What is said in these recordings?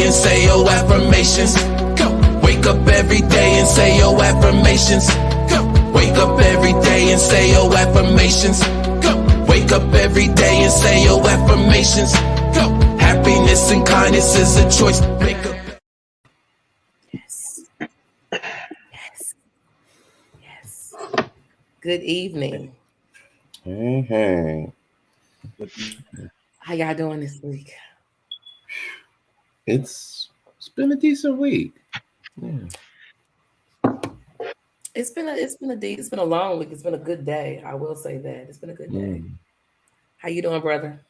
day and say your affirmations. Go. Wake up every day and say your affirmations. Go. Wake up every day and say your affirmations. Go. Wake up every day and say your affirmations. Go. Happiness and kindness is a choice. Wake up. Yes. Yes. Yes. Good evening. Hey. How y'all doing this week? It's been a decent week. Yeah. It's been a long week. It's been a good day. I will say that. It's been a good day. How you doing, brother?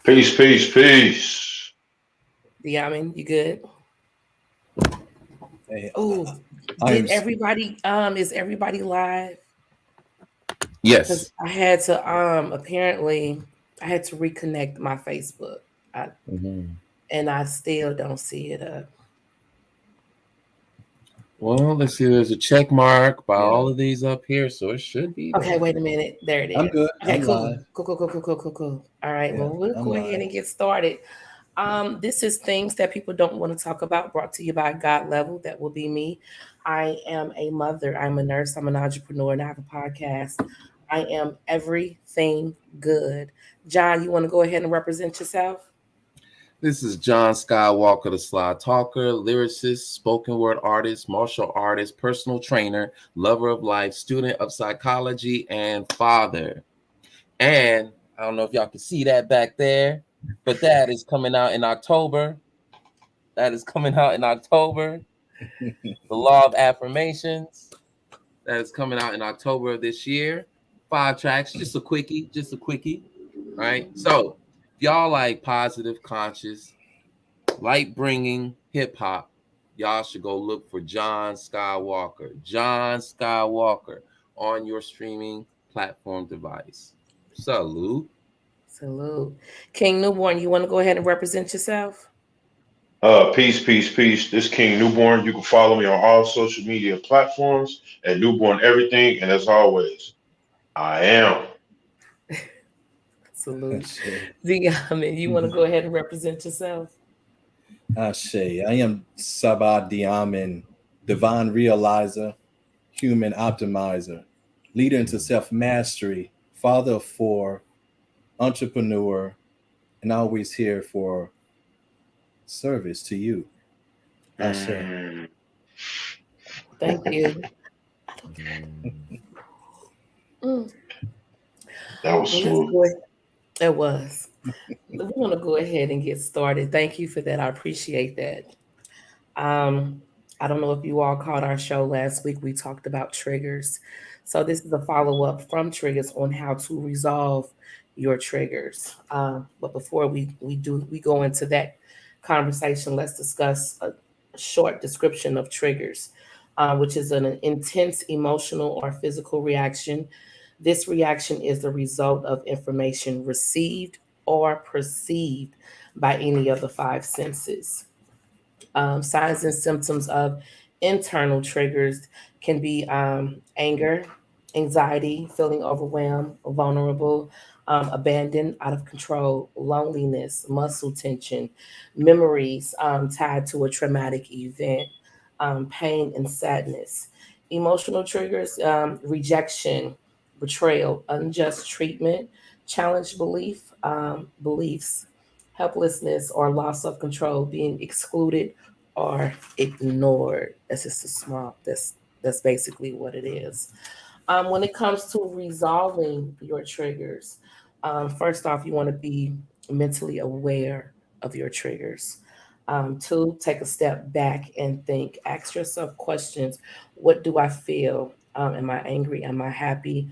Peace, peace, peace. Diamin, you good? Hey, Oh, is everybody live? Yes. I had to apparently I had to reconnect my Facebook. And I still don't see it up. Well, let's see. There's a check mark by all of these up here, so it should be there. Okay, wait a minute. There it is. I'm good. Okay, I'm cool. live. Cool. All right. Yeah, Well, we'll I'm go ahead and get started. This is things that people don't want to talk about, brought to you by God Level. That will be me. I am a mother. I'm a nurse. I'm an entrepreneur, and I have a podcast. I am everything good. John, you want to go ahead and represent yourself? This is John Skywalker, the Sly Talker, lyricist, spoken word artist, martial artist, personal trainer, lover of life, student of psychology, and father. And I don't know if y'all can see that back there, but that is coming out in October. The Law of Affirmations. That is coming out in October of this year. 5 tracks, just a quickie. All right. So if y'all like positive, conscious, light bringing hip hop, y'all should go look for John Skywalker on your streaming platform device. Salute. King Newborn, you want to go ahead and represent yourself? Peace, peace, peace. This King Newborn. You can follow me on all social media platforms at Newborn Everything. And as always, I am. Salute. Diamin, you want to go ahead and represent yourself? Ashe. I am Sabah Diamin, divine realizer, human optimizer, leader into self-mastery, father of 4, entrepreneur, and always here for service to you. Ashe. Thank you. That was smooth. It was. We want to go ahead and get started. Thank you for that. I appreciate that. I don't know if you all caught our show last week. We talked about triggers. So this is a follow-up from triggers on how to resolve your triggers. But before we go into that conversation, let's discuss a short description of triggers, which is an intense emotional or physical reaction. This reaction is the result of information received or perceived by any of the 5 senses. Signs and symptoms of internal triggers can be anger, anxiety, feeling overwhelmed, vulnerable, abandoned, out of control, loneliness, muscle tension, memories tied to a traumatic event, pain and sadness. Emotional triggers, rejection, betrayal, unjust treatment, challenged beliefs, helplessness or loss of control, being excluded or ignored. That's just a small. That's basically what it is. When it comes to resolving your triggers, first off, you want to be mentally aware of your triggers. 2, take a step back and think. Ask yourself questions. What do I feel? Am I angry? Am I happy?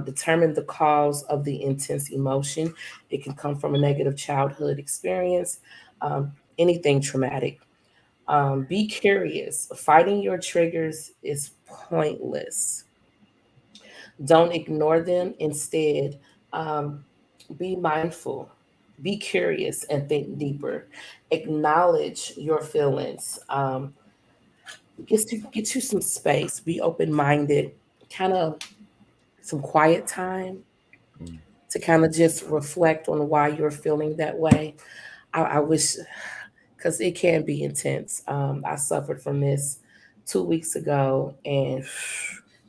Determine the cause of the intense emotion. It can come from a negative childhood experience, anything traumatic. Be curious. Fighting your triggers is pointless. Don't ignore them. Instead, be mindful. Be curious and think deeper. Acknowledge your feelings. Get you some space. Be open-minded. Kind of some quiet time to kind of just reflect on why you're feeling that way. I wish, because it can be intense. I suffered from this 2 weeks ago, and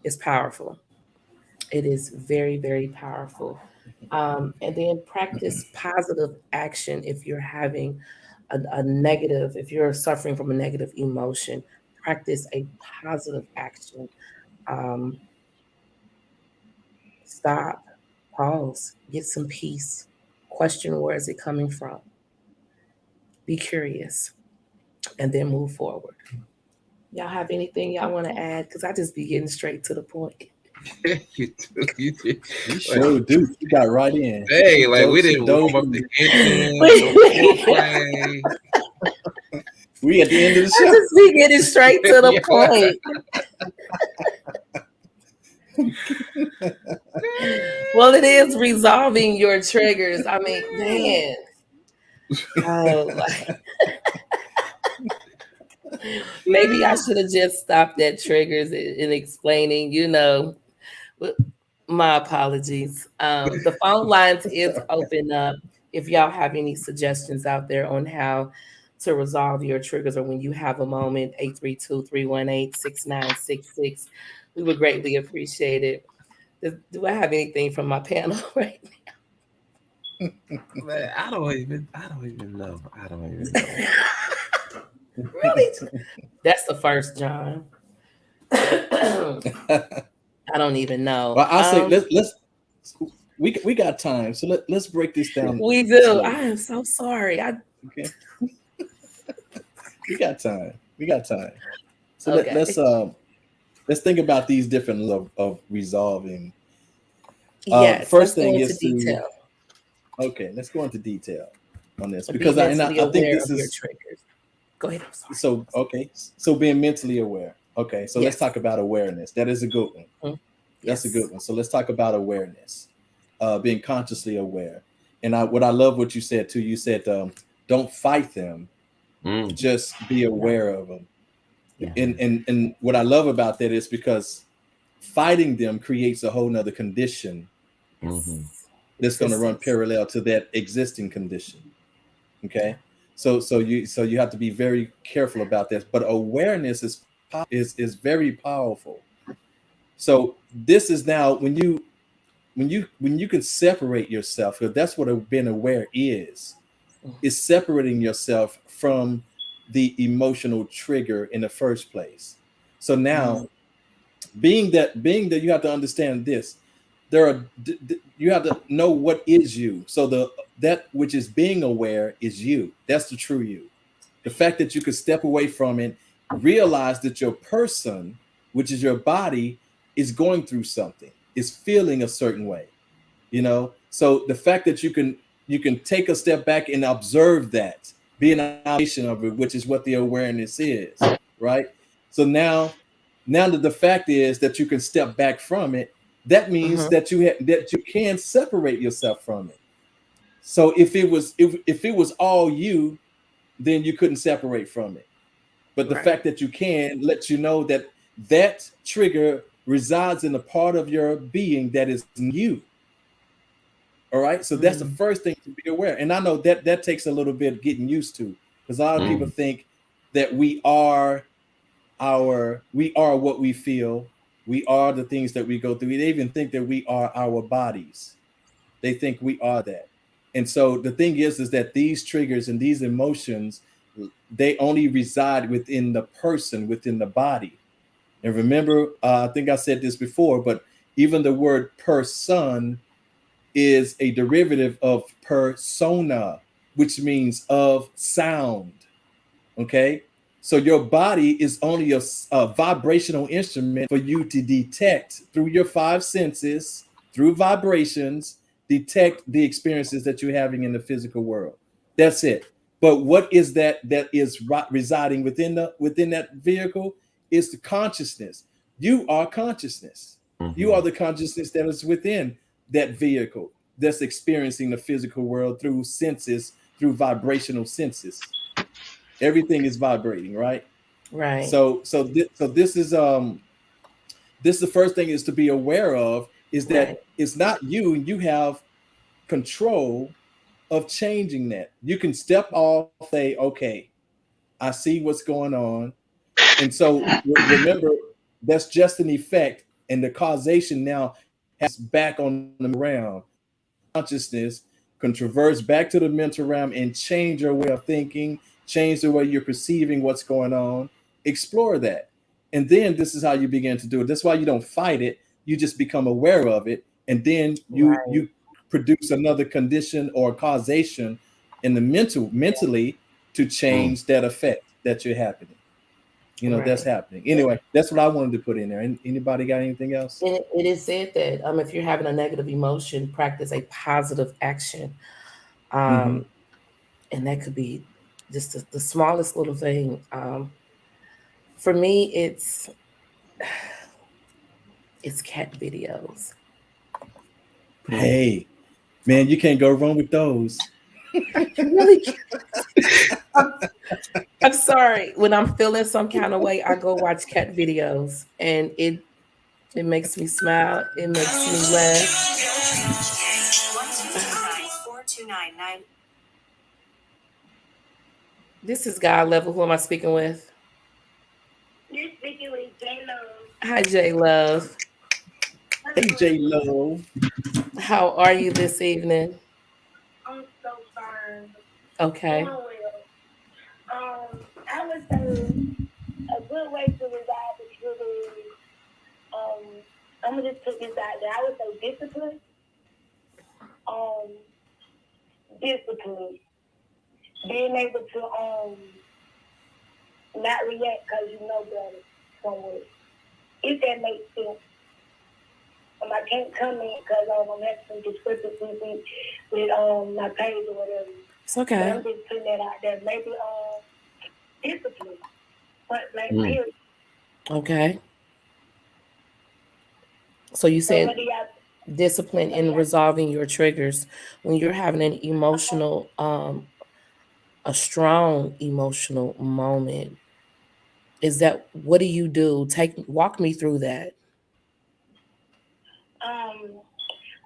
it's powerful. It is very, very powerful. And then practice positive action if you're having a negative, if you're suffering from a negative emotion, practice a positive action. Um, Stop, pause, get some peace, question where is it coming from, be curious, and then move forward. Y'all have anything y'all want to add? Because I just be getting straight to the point. You do. You do. You sure do. You got right in. Hey, like we She didn't dove warm up in. the engine, no foreplay. We at the end of the I show. just be getting straight to the point. Well, it is resolving your triggers. I mean, man. Like, maybe I should have just stopped at triggers and explaining, my apologies. The phone lines is open up. If y'all have any suggestions out there on how to resolve your triggers, or when you have a moment, 832-318-6966. We would greatly appreciate it. Do I have anything from my panel right now? Man, I don't even know. Really? That's the first, John. I don't even know. Well, I say let's we got time, so let's break this down. We do. Slowly. I am so sorry. Okay. We got time. So okay. Let's think about these different levels of resolving. Yes. First thing is detail. Okay, let's go into detail on this, So because I think this is your triggers. Go ahead. I'm sorry. So okay, so being mentally aware. Okay, so let's talk about awareness. That is a good one. Mm-hmm. That's a good one. So let's talk about awareness, being consciously aware. And what I love what you said too. You said don't fight them, just be aware of them. Yeah. And what I love about that is because fighting them creates a whole nother condition that's going to run parallel to that existing condition. Okay, so you have to be very careful about this. But awareness is very powerful. So this is now when you can separate yourself, because that's what being aware is separating yourself from the emotional trigger in the first place. So now being that you have to understand this, you have to know what is you. So that which is being aware is you. That's the true you. The fact that you could step away from it, realize that your person, which is your body, is going through something, is feeling a certain way, So the fact that you can take a step back and observe that, be an observation of it, which is what the awareness is, right? So now that the fact is that you can step back from it, that means that you can separate yourself from it. So if it was all you, then you couldn't separate from it. But the fact that you can lets you know that trigger resides in a part of your being that is you. All right. So that's the first thing to be aware. And I know that takes a little bit getting used to, because a lot of people think that we are what we feel. We are the things that we go through. They even think that we are our bodies. They think we are that. And so the thing is that these triggers and these emotions, they only reside within the person, within the body. And remember, I think I said this before, but even the word person is a derivative of persona, which means of sound. Okay. So your body is only a vibrational instrument for you to detect through your five senses, through vibrations, detect the experiences that you're having in the physical world. That's it. But what is that is residing within that vehicle is the consciousness. You are consciousness. You are the consciousness that is within that vehicle that's experiencing the physical world through senses, through vibrational senses. Everything is vibrating, right? Right. So this is the first thing is to be aware of, is that it's not you, and you have control of changing that. You can step off, say, okay, I see what's going on. And so remember, that's just an effect, and the causation now has back on the realm. Consciousness can traverse back to the mental realm and change your way of thinking, change the way you're perceiving what's going on. Explore that. And then this is how you begin to do it. That's why you don't fight it. You just become aware of it. And then you produce another condition or causation in the mentally to change that effect that you're happening. That's happening. Anyway, that's what I wanted to put in there. Anybody got anything else? And it is said that if you're having a negative emotion, practice a positive action. And that could be just the smallest little thing. For me, it's cat videos. Hey, man, you can't go wrong with those. Really? I'm sorry. When I'm feeling some kind of way, I go watch cat videos, and it makes me smile. It makes me laugh. This is God Level. Who am I speaking with? You're speaking with J Love. Hi, J Love. Hey, J Love. How are you this evening? I'm so fine. Okay. I would say a good way to resolve the trigger is, I'm gonna just put this out there. I would say discipline. Discipline. Being able to not react because you know better somewhere. If that makes sense. I can't come in because I'm having some discrepancies with my page or whatever. It's okay. But I'm just putting that out there. Maybe discipline. But period. Okay. So you said discipline in resolving your triggers when you're having an emotional, a strong emotional moment. Is that, what do you do? Walk me through that.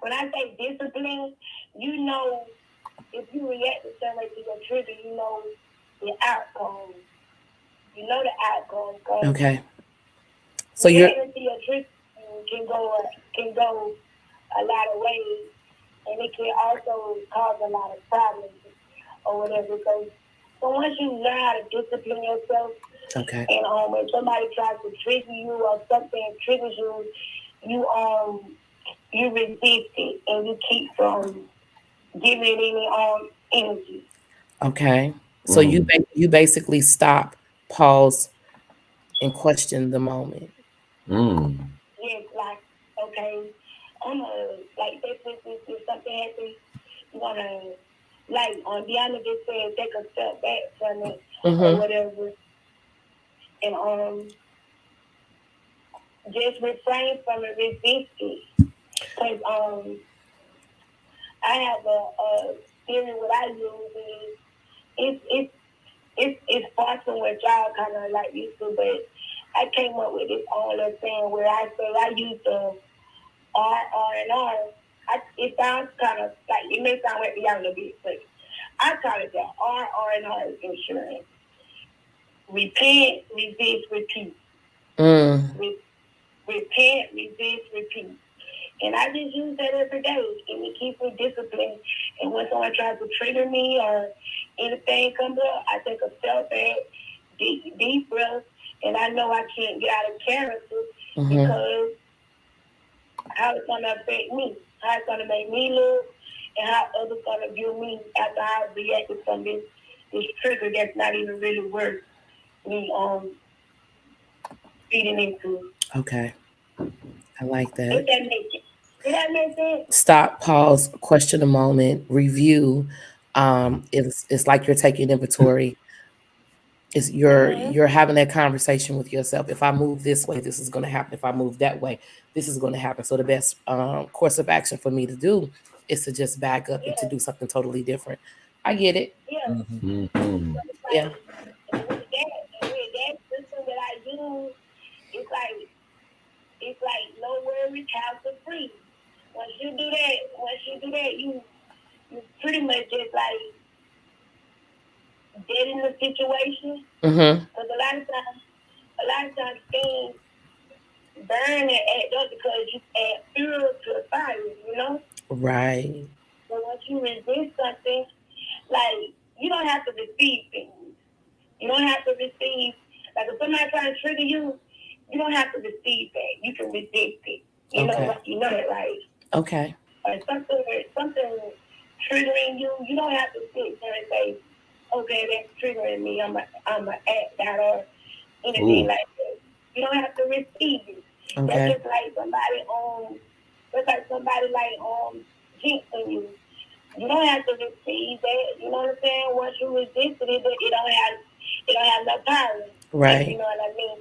When I say discipline, if you react the same way to your trigger, you know the outcome. You know the outcome. Okay. So your trigger can go a lot of ways, and it can also cause a lot of problems or whatever. So once you learn how to discipline yourself, okay, and when somebody tries to trigger you or something triggers you, you resist it and you keep from giving it any energy. Okay. So you basically stop, pause, and question the moment. Yes, like, okay, I'm like if something happens, you wanna, like on Deanna just said, take a step back from it or whatever, and just refrain from it, resist it. Because I have a theory. What I use is it's far from what y'all kind of like used to, but I came up with this own little thing where I say I use the R. It sounds kind of like, it may sound like y'all a little bit, but I call it the R insurance. Repent, resist, repeat. Repent, resist, repeat. And I just use that every day, and it keeps me disciplined. And when someone tries to trigger me or anything comes up, I take a step back, deep breath, and I know I can't get out of character because how it's going to affect me, how it's going to make me look, and how others going to view me after I reacted from this trigger that's not even really worth me feeding into. Okay. I like that. If that makes sense. Did that make sense? Stop, pause, question a moment, review. It's like you're taking inventory. It's you're having that conversation with yourself. If I move this way, this is going to happen. If I move that way, this is going to happen. So the best course of action for me to do is to just back up and to do something totally different. I get it. Yeah. Yeah. With that system that I use, it's like no worries, hassle free. Once you do that, you pretty much just like dead in the situation. Mm-hmm. Because a lot of times things burn and act up because you add fuel to the fire, you know? Right. So once you resist something, like, you don't have to receive things. You don't have to receive, like if somebody trying to trigger you, you don't have to receive that. You can resist it. You know that, right? Okay. Or something triggering you, you don't have to sit there and say, okay, that's triggering me. I'm a act out or anything like that. You don't have to receive it. Okay. That's just like somebody jinxing you. You don't have to receive that. You know what I'm saying? Once you resist it, it don't have no power. Right. You know what I mean?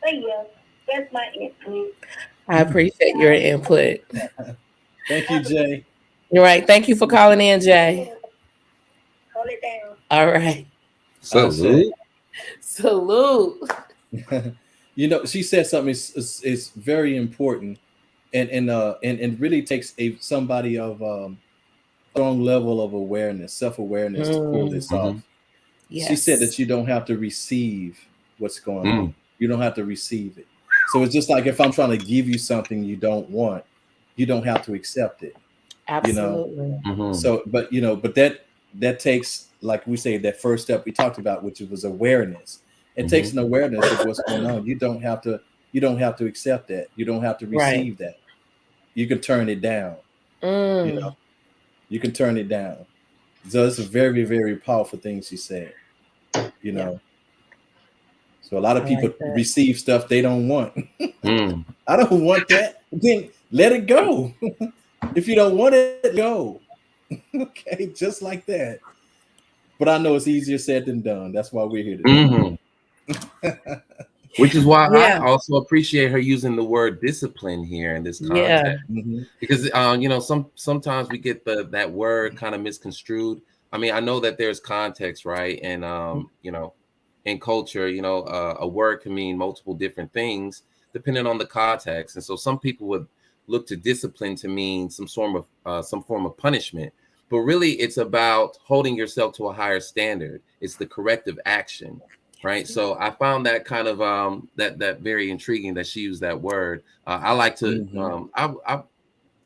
So yeah, that's my input. I appreciate your input. Thank you, Jay. You're right. Thank you for calling in, Jay. Hold it down. All right. Salute. Salute. You know, she said something is very important, and really takes somebody of strong level of awareness, self-awareness to pull this off. Yes. She said that you don't have to receive what's going on. You don't have to receive it. So it's just like if I'm trying to give you something you don't want, you don't have to accept it. Absolutely. You know? So, but that takes, like we say, that first step we talked about, which was awareness. It takes an awareness of what's going on. You don't have to accept that. You don't have to receive that. You can turn it down. You know, you can turn it down. So it's a very, very powerful thing she said. You know. So a lot of people receive stuff they don't want. I don't want that. Then let it go. If you don't want it, go. Okay, just like that. But I know it's easier said than done. That's why we're here today. Which is why I also appreciate her using the word discipline here in this context. Because you know, sometimes we get that word kind of misconstrued. I mean, I know that there's context, right? And you know, in culture, you know, a word can mean multiple different things depending on the context. And so some people would look to discipline to mean some form of punishment. But really, it's about holding yourself to a higher standard. It's the corrective action. Right. So I found that kind of that very intriguing that she used that word. I like to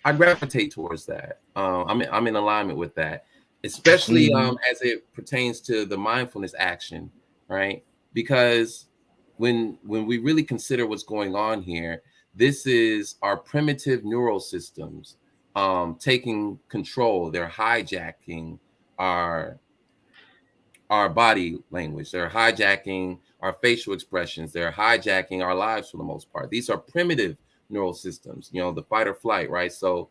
I gravitate towards that. I'm in alignment with that, especially as it pertains to the mindfulness action, right? Because when we really consider what's going on here, this is our primitive neural systems taking control. They're hijacking our body language. They're hijacking our facial expressions. They're hijacking our lives for the most part. These are primitive neural systems, you know, the fight or flight, right? So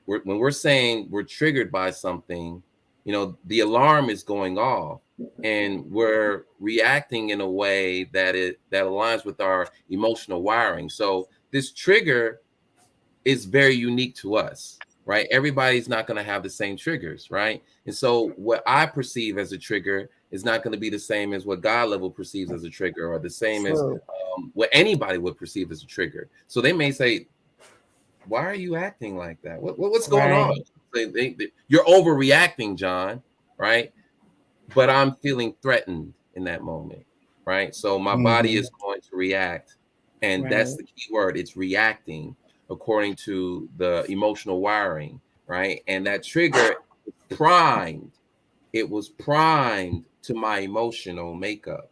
when we're saying we're triggered by something, you know, the alarm is going off and we're reacting in a way that aligns with our emotional wiring. So this trigger is very unique to us, right? Everybody's not going to have the same triggers, right? And so what I perceive as a trigger is not going to be the same as what God level perceives as a trigger, or the same as what anybody would perceive as a trigger. So they may say, why are you acting like that? What's going on? You're overreacting, John, right? But I'm feeling threatened in that moment, right? So my body is going to react. And that's the key word. It's reacting according to the emotional wiring, right? And that trigger primed. It was primed to my emotional makeup,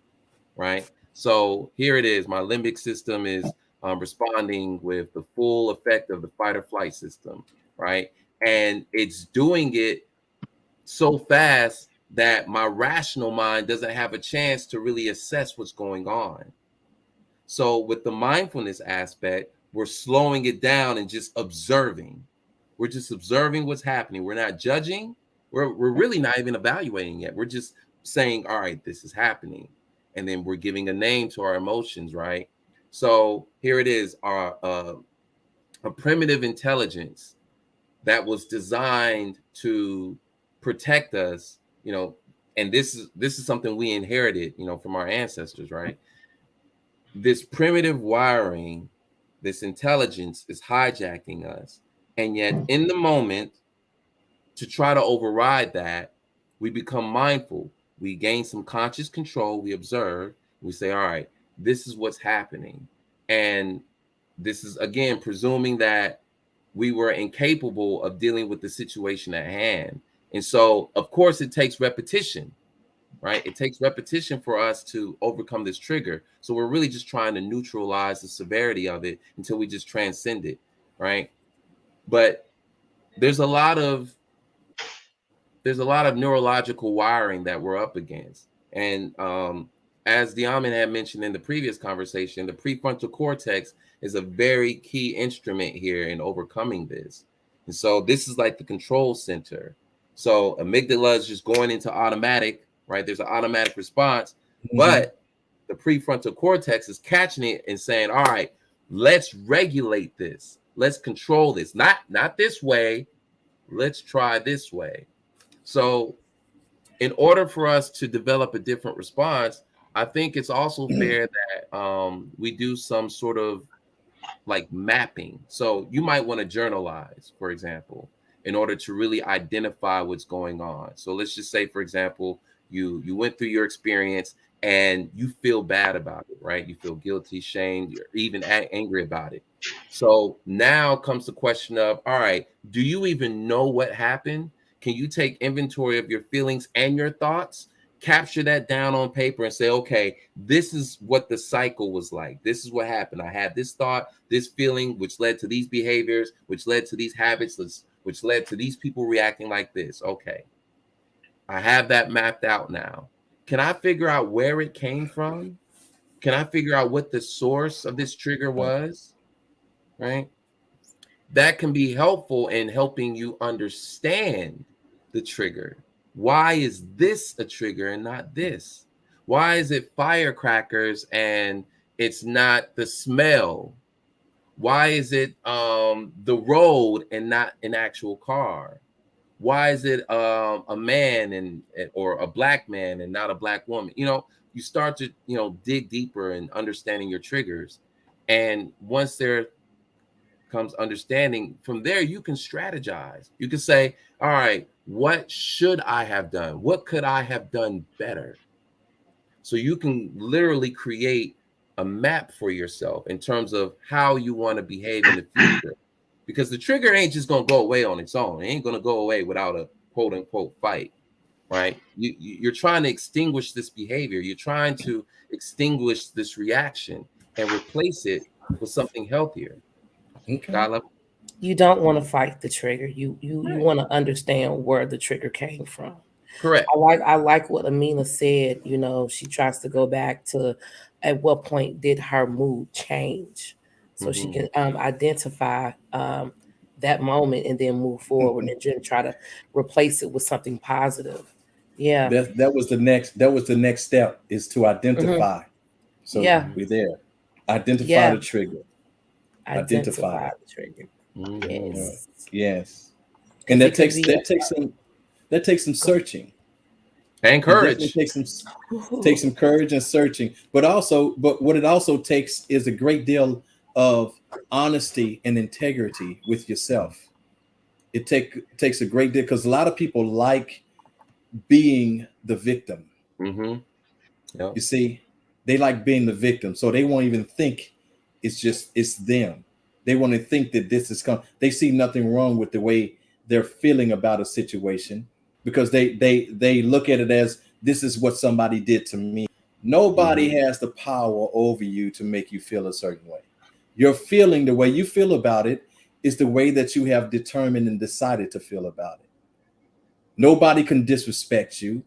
right? So here it is. My limbic system is responding with the full effect of the fight or flight system, right? And it's doing it so fast that my rational mind doesn't have a chance to really assess what's going on. So with the mindfulness aspect, we're slowing it down and just observing. We're just observing what's happening. We're not judging. We're really not even evaluating yet. We're just saying, all right, this is happening. And then we're giving a name to our emotions, right? So here it is, a primitive intelligence that was designed to protect us, you know, and this is something we inherited, you know, from our ancestors, right? This primitive wiring, this intelligence is hijacking us. And yet in the moment, to try to override that, we become mindful. we gain some conscious control, we observe, we say, all right, this is what's happening. And this is, again, presuming that we were incapable of dealing with the situation at hand. And so, of course, it takes repetition, right? It takes repetition for us to overcome this trigger. So we're really just trying to neutralize the severity of it until we just transcend it, right? But there's a lot of neurological wiring that we're up against. And as Diamond had mentioned in the previous conversation, the prefrontal cortex is a very key instrument here in overcoming this. And so this is like the control center. So amygdala is just going into automatic, right? There's an automatic response, but the prefrontal cortex is catching it and saying, all right, let's regulate this. Let's control this. Not this way. Let's try this way. So in order for us to develop a different response, I think it's also fair that we do some sort of like mapping. So you might want to journalize, for example, in order to really identify what's going on. So let's just say, for example, you went through your experience and you feel bad about it, right? You feel guilty, shamed, you're even angry about it. So now comes the question of, all right, do you even know what happened? Can you take inventory of your feelings and your thoughts, capture that down on paper and say, okay, this is what the cycle was like. This is what happened. I had this thought, this feeling, which led to these behaviors, which led to these habits, which led to these people reacting like this. Okay, I have that mapped out now. Can I figure out where it came from? Can I figure out what the source of this trigger was? Right? That can be helpful in helping you understand the trigger. Why is this a trigger and not this? Why is it firecrackers and it's not the smell? Why is it the road and not an actual car? Why is it a man or a black man and not a black woman? You start to dig deeper in understanding your triggers, and once there comes understanding, from there you can strategize. You can say, all right, what should I have done? What could I have done better? So you can literally create a map for yourself in terms of how you want to behave in the future, because the trigger ain't just going to go away on its own. It ain't going to go away without a quote unquote fight, right? You're trying to extinguish this behavior. You're trying to extinguish this reaction and replace it with something healthier. Okay. You don't want to fight the trigger. You want to understand where the trigger came from. Correct. I like what Amina said. She tries to go back to at what point did her mood change, so she can identify that moment and then move forward and then try to replace it with something positive. Yeah, that was the next step, is to identify. So we're there. Identify the trigger. Identify the trigger. Yes. And that takes some searching and courage. Take some courage and searching, but what it also takes is a great deal of honesty and integrity with yourself. It takes a great deal, because a lot of people like being the victim. Yep. You see, they like being the victim, so they won't even think it's them. They want to think that this is they see nothing wrong with the way they're feeling about a situation, because they look at it as, this is what somebody did to me. Nobody has the power over you to make you feel a certain way. You're feeling the way you feel about it is the way that you have determined and decided to feel about it. Nobody can disrespect you.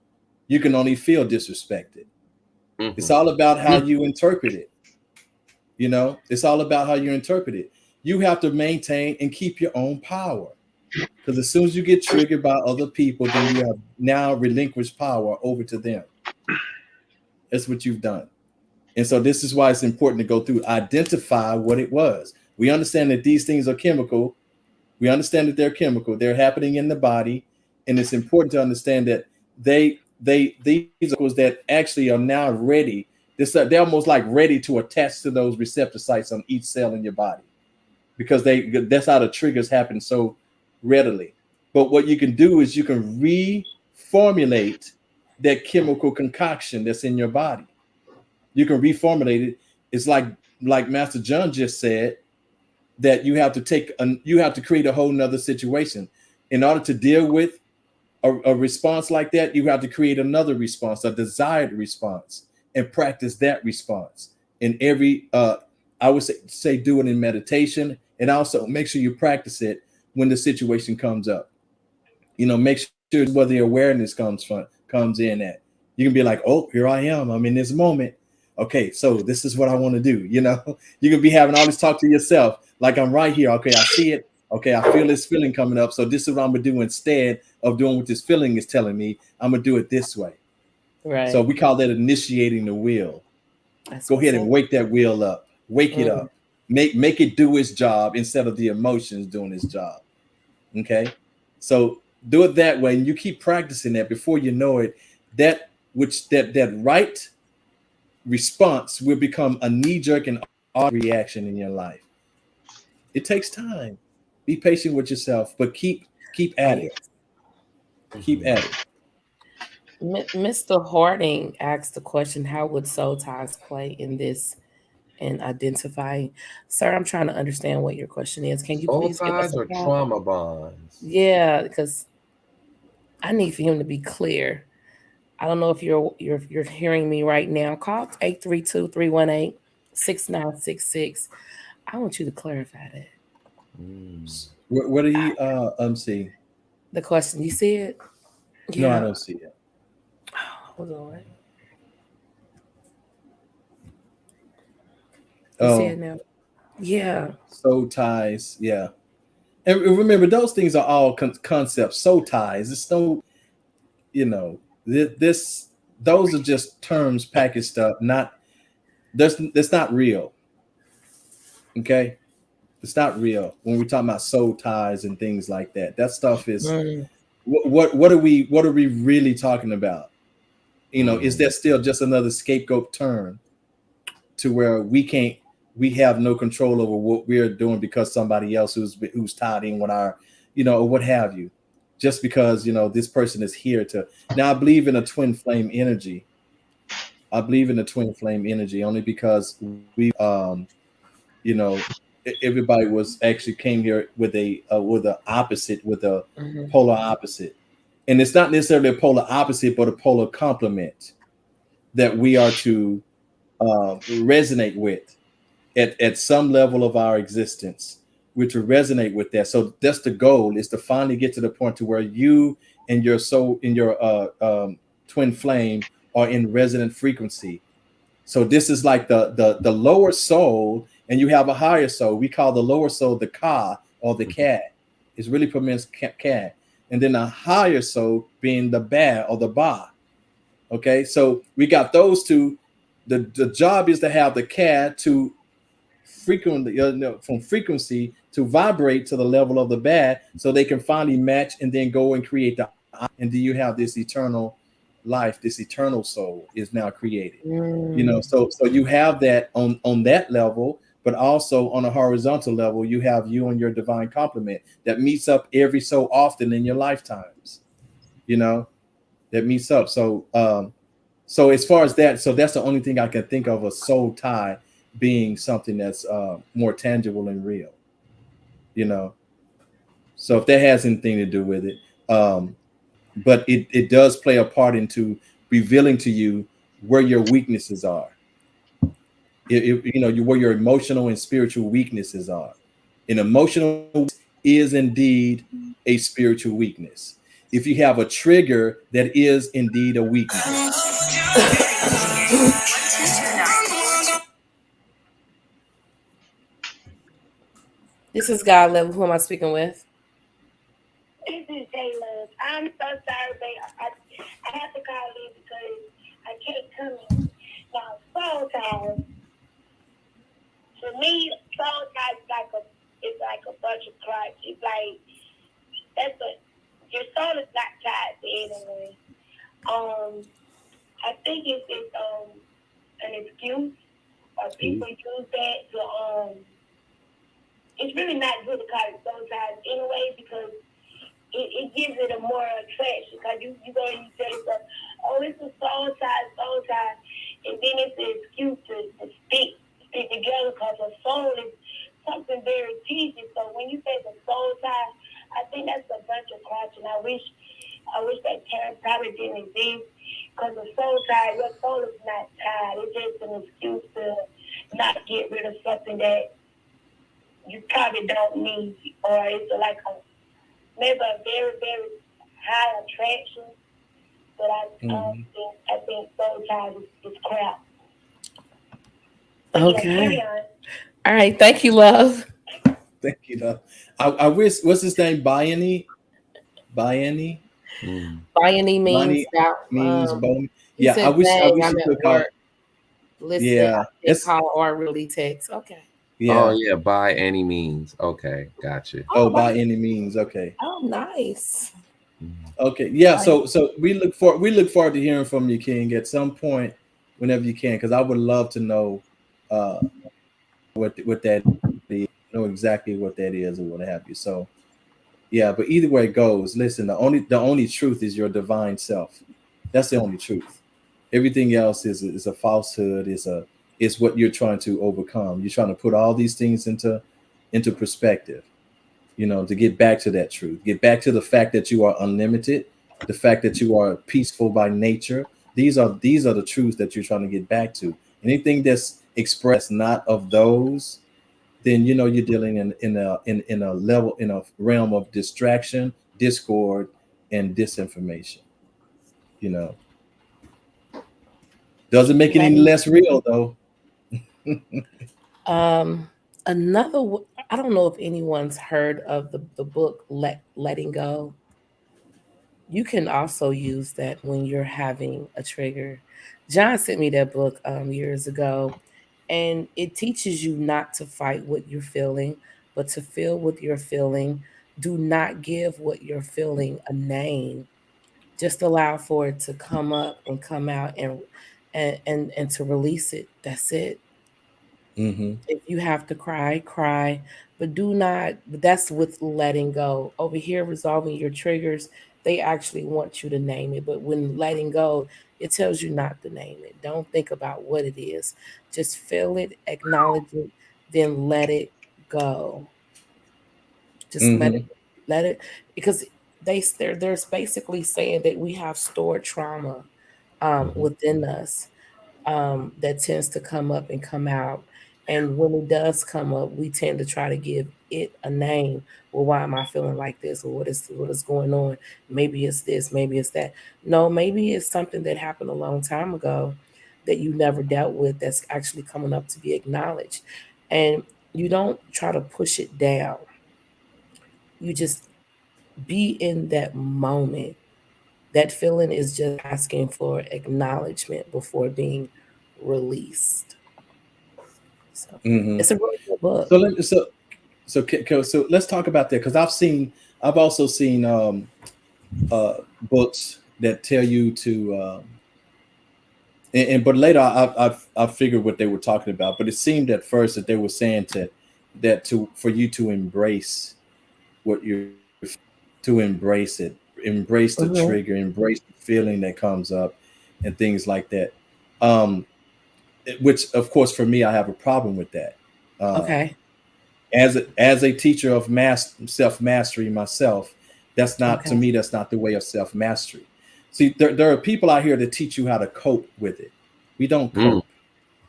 You can only feel disrespected. It's all about how you interpret it. It's all about how you interpret it. You have to maintain and keep your own power, because as soon as you get triggered by other people, then you have now relinquished power over to them. That's what you've done. And so this is why it's important to go through, identify what it was. We understand that these things are chemical. We understand that they're chemical. They're happening in the body. And it's important to understand that these chemicals that actually are now ready, they're almost like ready to attach to those receptor sites on each cell in your body, because that's how the triggers happen so readily. But what you can do is you can reformulate that chemical concoction that's in your body. You can reformulate it. It's like Master John just said, that you have to create a whole nother situation in order to deal with a response like that. You have to create another response, a desired response, and practice that response. In every, I would say do it in meditation, and also make sure you practice it when the situation comes up. Make sure where the awareness comes in at. You can be like, oh, here I am. I'm in this moment. Okay, so this is what I want to do. You can be having all this talk to yourself, like I'm right here. Okay, I see it. Okay, I feel this feeling coming up. So this is what I'm gonna do instead of doing what this feeling is telling me. I'm gonna do it this way. Right. So we call that initiating the wheel. Go ahead and wake that wheel up. Wake it up. Make it do its job instead of the emotions doing its job. Okay, so do it that way, and you keep practicing that. Before you know it, that right response will become a knee-jerk and reaction in your life. It takes time. Be patient with yourself, but keep at it. Keep at it. Mr. Harding asked the question, how would soul ties play in this and identifying? Sir, I'm trying to understand what your question is. Can you soul please give us ties a or call? trauma bonds? Yeah, because I need for him to be clear. I don't know if you're hearing me right now. Call 832-318-6966. I want you to clarify that. What do you see? The question, you see it? Yeah. No, I don't see it. Hold on. You see it now? Yeah. Soul ties, yeah. And remember, those things are all concepts. Soul ties. It's no, those are just terms packaged up. That's not real. Okay, it's not real when we talk about soul ties and things like that. That stuff is what are we really talking about? Is that still just another scapegoat term to where we have no control over what we're doing because somebody else who's tied in with our, or what have you, just because this person is here to. Now I believe in a twin flame energy. Only because we everybody came here with a polar opposite, and it's not necessarily a polar opposite, but a polar complement that we are to resonate with at some level of our existence. We're to resonate with that. So that's the goal, is to finally get to the point to where you and your soul in your twin flame are in resonant frequency. So this is like the lower soul, and you have a higher soul. We call the lower soul the ka, or the cat. It's really pronounced cat. And then a higher soul being the ba, or the ba. Okay, so we got those two. The job is to have the cat to from frequency to vibrate to the level of the ba, so they can finally match and then go and create and then you have this eternal life, this eternal soul is now created. So you have that on that level, but also on a horizontal level, you have you and your divine complement that meets up every so often in your lifetimes. That meets up. So as far as that, so that's the only thing I can think of, a soul tie being something that's more tangible and real. So if that has anything to do with it, but it does play a part into revealing to you where your weaknesses are. Where your emotional and spiritual weaknesses are. An emotional is indeed a spiritual weakness. If you have a trigger, that is indeed a weakness. This is God Level. Who am I speaking with? This is J-Love. I'm so sorry, babe. I have to call in because I can't come in. Now, soul ties. For me, soul ties is like a bunch of crutch. It's like your soul is not tied to anyone. I think it's an excuse, or people use that to it's really not good to call it soul ties anyway, because it gives it a more attraction because you go and you say stuff, oh, it's a soul tie, and then it's an excuse to stick together because a soul is something very teasing. So when you say the soul tie, I think that's a bunch of crotch, and I wish that term probably didn't exist because the soul tie, your soul is not tied. It's just an excuse to not get rid of something that you probably don't need, or it's like maybe a very, very high attraction. But I think soul ties is crap. Okay. Yeah, all right. Thank you, love. Thank you, love. I wish, what's his name? Bayani? Bayani means bone. Yeah, I wish you took out. Listen, yeah, it's call or really text. Okay. Yeah. Oh yeah, by any means. Okay, gotcha. Oh, by any means. Okay. Oh, nice. Okay. Yeah. So we look forward to hearing from you, King, at some point, whenever you can, because I would love to know what that is, know exactly what that is or what have you. So yeah, but either way it goes, listen, the only truth is your divine self. That's the only truth. Everything else is a falsehood, is what you're trying to overcome. You're trying to put all these things into perspective, to get back to that truth, get back to the fact that you are unlimited, the fact that you are peaceful by nature. These are the truths that you're trying to get back to. Anything that's expressed not of those, then you're dealing in a level, in a realm of distraction, discord, and disinformation. Doesn't make it any less real though. Another, I don't know if anyone's heard of the book Letting Go. You can also use that when you're having a trigger. John sent me that book years ago, and it teaches you not to fight what you're feeling, but to feel what you're feeling. Do not give what you're feeling a name. Just allow for it to come up and come out and to release it. That's it. Mm-hmm. If you have to cry, but do not. But that's with letting go. Over here, resolving your triggers, they actually want you to name it. But when letting go, it tells you not to name it. Don't think about what it is. Just feel it, acknowledge it, then let it go. Just let it, because they're basically saying that we have stored trauma within us that tends to come up and come out. And when it does come up, we tend to try to give it a name. Well, why am I feeling like this? Or what is going on? Maybe it's this, maybe it's that. No, maybe it's something that happened a long time ago that you never dealt with that's actually coming up to be acknowledged. And you don't try to push it down. You just be in that moment. That feeling is just asking for acknowledgement before being released. So it's a really good book. So let's talk about that, because I've also seen books that tell you to but later I figured what they were talking about. But it seemed at first that they were saying for you to embrace what you're, to embrace it, embrace the trigger, embrace the feeling that comes up, and things like that. Which of course for me, I have a problem with that. Okay. As a teacher of self-mastery myself, that's not to me, that's not the way of self-mastery. See, there are people out here that teach you how to cope with it. We don't cope.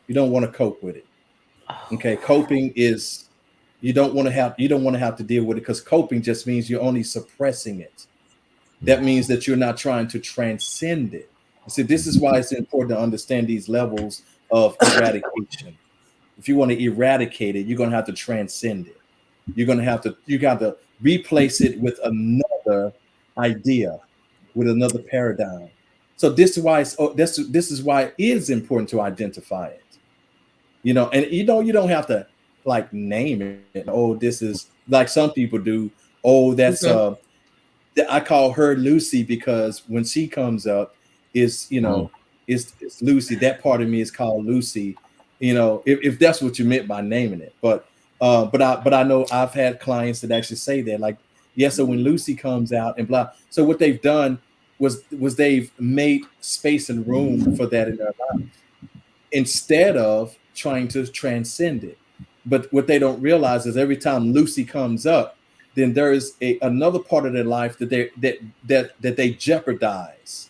You don't want to cope with it. Okay, coping is you don't want to have to deal with it, because coping just means you're only suppressing it. That means that you're not trying to transcend it. See, this is why it's important to understand these levels of eradication. If you want to eradicate it, you're going to have to transcend it. You got to replace it with another idea, with another paradigm. So this is why this is why it is important to identify it. And you don't have to like name it. Oh, this is like some people do. Oh, that's I call her Lucy, because when she comes up, it's Lucy. That part of me is called Lucy. If that's what you meant by naming it. But I know I've had clients that actually say that, like, Yeah, so when Lucy comes out and blah, so what they've done was they've made space and room for that in their life instead of trying to transcend it. But what they don't realize is every time Lucy comes up, then there is another part of their life that they jeopardize.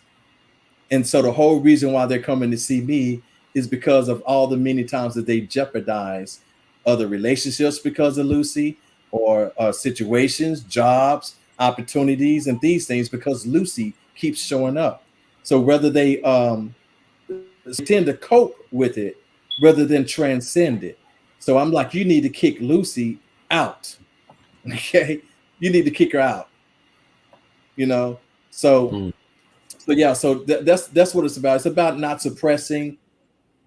And so the whole reason why they're coming to see me is because of all the many times that they jeopardize other relationships because of Lucy, or situations, jobs, opportunities, and these things because Lucy keeps showing up. So whether they tend to cope with it rather than transcend it. So I'm like, you need to kick Lucy out. Okay, you need to kick her out. You know, so yeah, so that's what it's about. It's about not suppressing,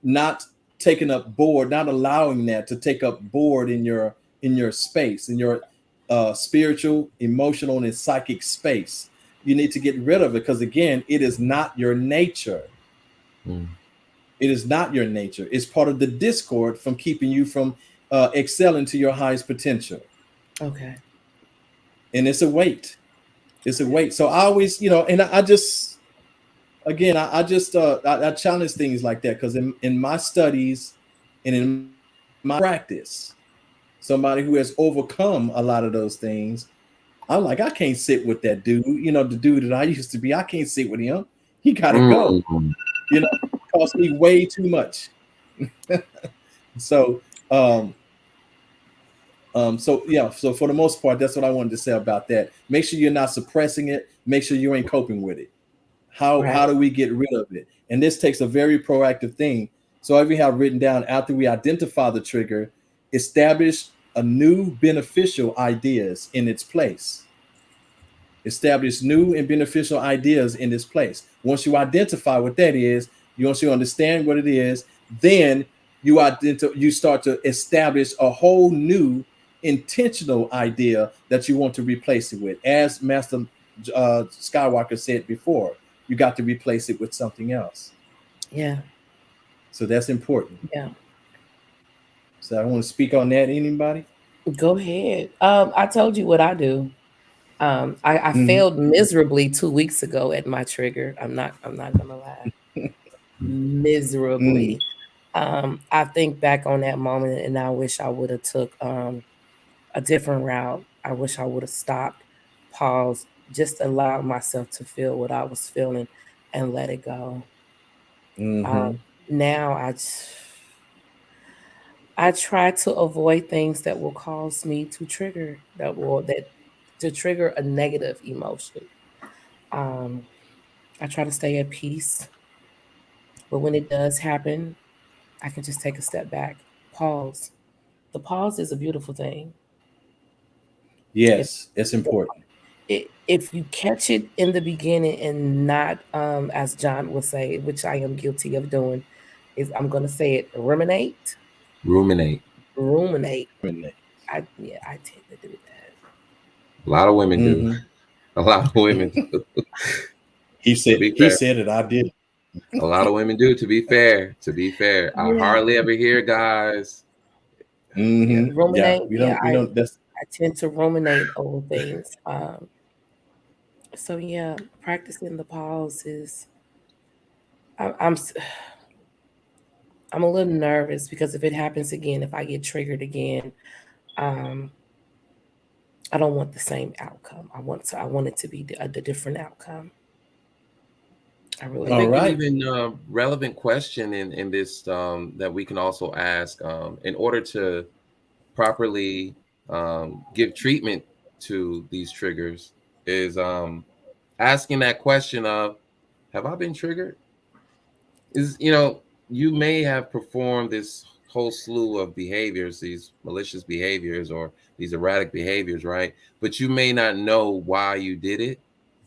not taking up board, not allowing that to take up board in your space, in your spiritual, emotional, and psychic space. You need to get rid of it because again, it is not your nature. It is not your nature. It's part of the discord from keeping you from excelling to your highest potential. Okay. And it's a weight. It's a weight. So I always, and I just, again, I just I challenge things like that because in my studies and in my practice, somebody who has overcome a lot of those things, I'm like, I can't sit with that dude. The dude that I used to be, I can't sit with him. He gotta go. Cost me way too much. So so for the most part, that's what I wanted to say about that. Make sure you're not suppressing it. Make sure you ain't coping with it. How do we get rid of it? And this takes a very proactive thing. So we have written down, after we identify the trigger, establish a new beneficial ideas in its place. Establish new and beneficial ideas in its place. Once you identify what that is, once you understand what it is, then you start to establish a whole new intentional idea that you want to replace it with. As Master Skywalker said before, you got to replace it with something else. Yeah. So that's important. Yeah. So I want to speak on that. Anybody? Go ahead. I told you what I do. I failed miserably 2 weeks ago at my trigger. I'm not gonna lie. Miserably. I think back on that moment and I wish I would have took a different route. I wish I would have stopped, paused, just allowed myself to feel what I was feeling and let it go. Now I try to avoid things that will cause me to trigger, to trigger a negative emotion. I try to stay at peace, but when it does happen, I can just take a step back, pause. The pause is a beautiful thing. Yes, it's important. If you catch it in the beginning and not, as John would say, which I am guilty of doing, is I'm going to say it, ruminate. Ruminate. I tend to do that. A lot of women do. A lot of women do. He said it. I did. A lot of women do. To be fair, I hardly ever hear guys. Ruminate. Yeah, we don't. I tend to ruminate over things. So yeah, practicing the pause is. I'm a little nervous because if it happens again, if I get triggered again, I don't want the same outcome. I want it to be the different outcome. I really. I think an even relevant question in this that we can also ask in order to properly give treatment to these triggers is asking that question of, have I been triggered? You may have performed this whole slew of behaviors, these malicious behaviors or these erratic behaviors, right? But you may not know why you did it.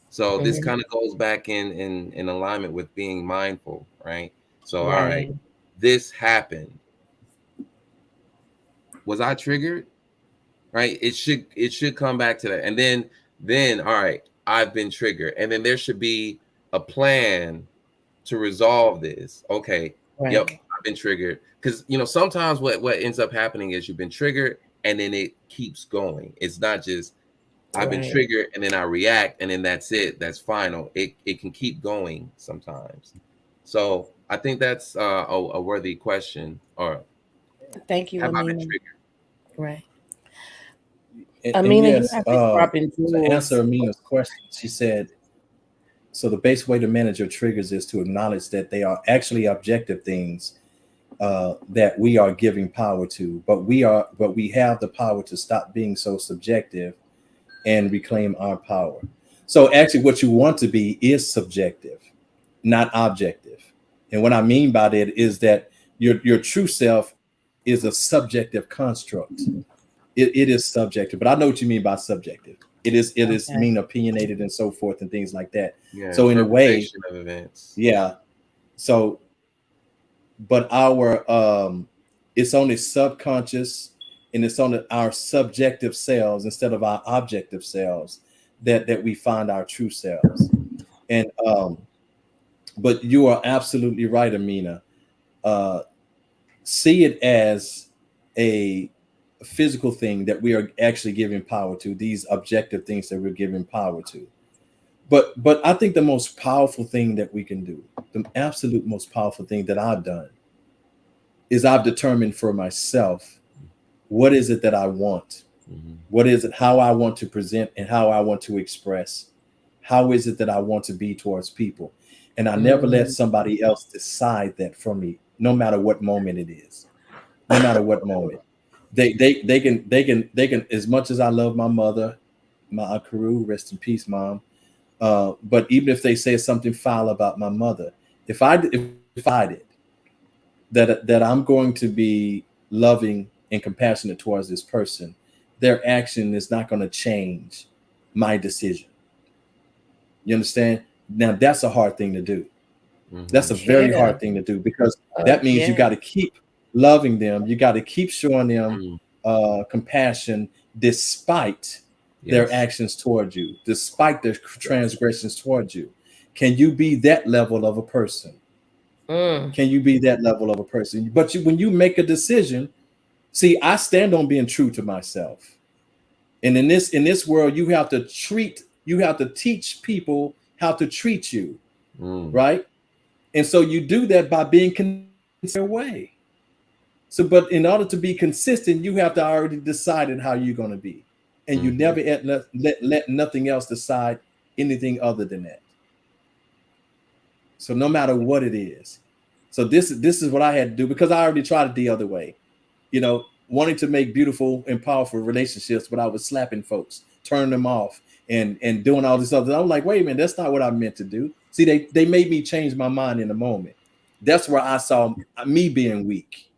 So this kind of goes back in alignment with being mindful, right? So, all right, this happened. Was I triggered? Right? It should come back to that. And then, all right, I've been triggered. And then there should be a plan to resolve this. Okay. Yep, I've been triggered. Because sometimes what ends up happening is you've been triggered and then it keeps going. It's not just I've been triggered, and then I react, and then that's it. That's final. It can keep going sometimes. So I think that's a worthy question. Or thank you, have I been Amina. triggered? Right. And Amina, you yes, have been dropping to answer jewels. Amina's question, she said, so the best way to manage your triggers is to acknowledge that they are actually objective things that we are giving power to, but we have the power to stop being so subjective and reclaim our power. So actually what you want to be is subjective, not objective. And what I mean by that is that your true self is a subjective construct. It is subjective, but I know what you mean by subjective. It is Okay. mean opinionated and so forth and things like that. Yeah, So in a way, interpretation of events. yeah. So, but it's only subconscious, and it's only our subjective selves instead of our objective selves that we find our true selves. And but you are absolutely right, Amina. See it as a physical thing that we are actually giving power to, these objective things that we're giving power to. But I think the most powerful thing that we can do, the absolute most powerful thing that I've done, is I've determined for myself what is it that I want. What is it, how I want to present and how I want to express. How is it that I want to be towards people? And I never let somebody else decide that for me, no matter what moment it is. No matter what moment. They can, as much as I love my mother, my Aunt Carew, rest in peace, Mom. But even if they say something foul about my mother, if I decided that I'm going to be loving and compassionate towards this person, their action is not going to change my decision. You understand? Now that's a hard thing to do. That's a very hard thing to do, because that means you got to keep loving them. You got to keep showing them compassion despite their actions towards you, despite their transgressions towards you. Can you be that level of a person? Can you be that level of a person? But when you make a decision, see, I stand on being true to myself. And in this world, you have to teach people how to treat you, right? And so you do that by being consistent way. So, but in order to be consistent, you have to already decided how you're going to be, and you never let nothing else decide anything other than that. So no matter what it is, so this is what I had to do, because I already tried it the other way, wanting to make beautiful and powerful relationships, but I was slapping folks, turning them off, and doing all this other. I'm like, wait a minute, that's not what I meant to do. See, they made me change my mind in a moment. That's where I saw me being weak,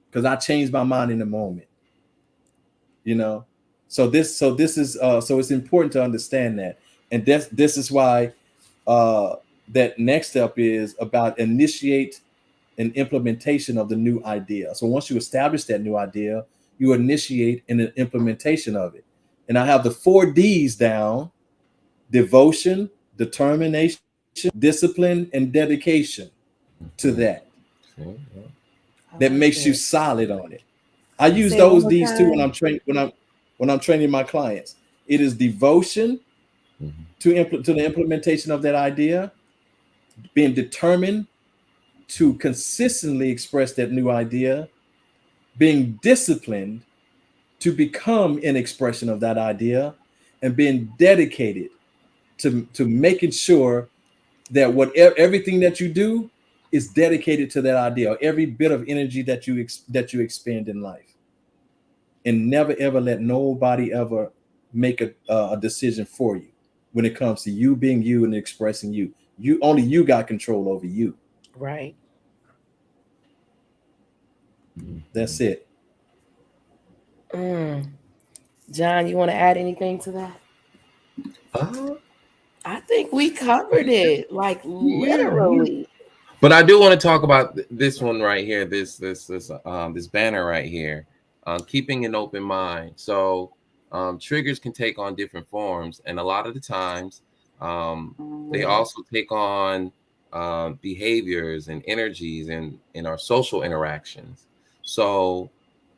because I changed my mind in a moment. So this is so it's important to understand that, and this is why that next step is about initiate an implementation of the new idea. So once you establish that new idea, you initiate an implementation of it. And I have the 4 D's down: devotion, determination, discipline, and dedication to that. That makes you solid on it. I use those D's too when I'm training when I'm training my clients. It is devotion to the implementation of that idea, being determined to consistently express that new idea, being disciplined to become an expression of that idea, and being dedicated to making sure that everything that you do is dedicated to that idea, every bit of energy that you expend in life. And never ever let nobody ever make a decision for you when it comes to you being you and expressing you. Only you got control over you. Right. That's it. John, you want to add anything to that? I think we covered it, like literally. But I do want to talk about this one right here, this banner right here, keeping an open mind. So triggers can take on different forms, and a lot of the times they also take on behaviors and energies in our social interactions. So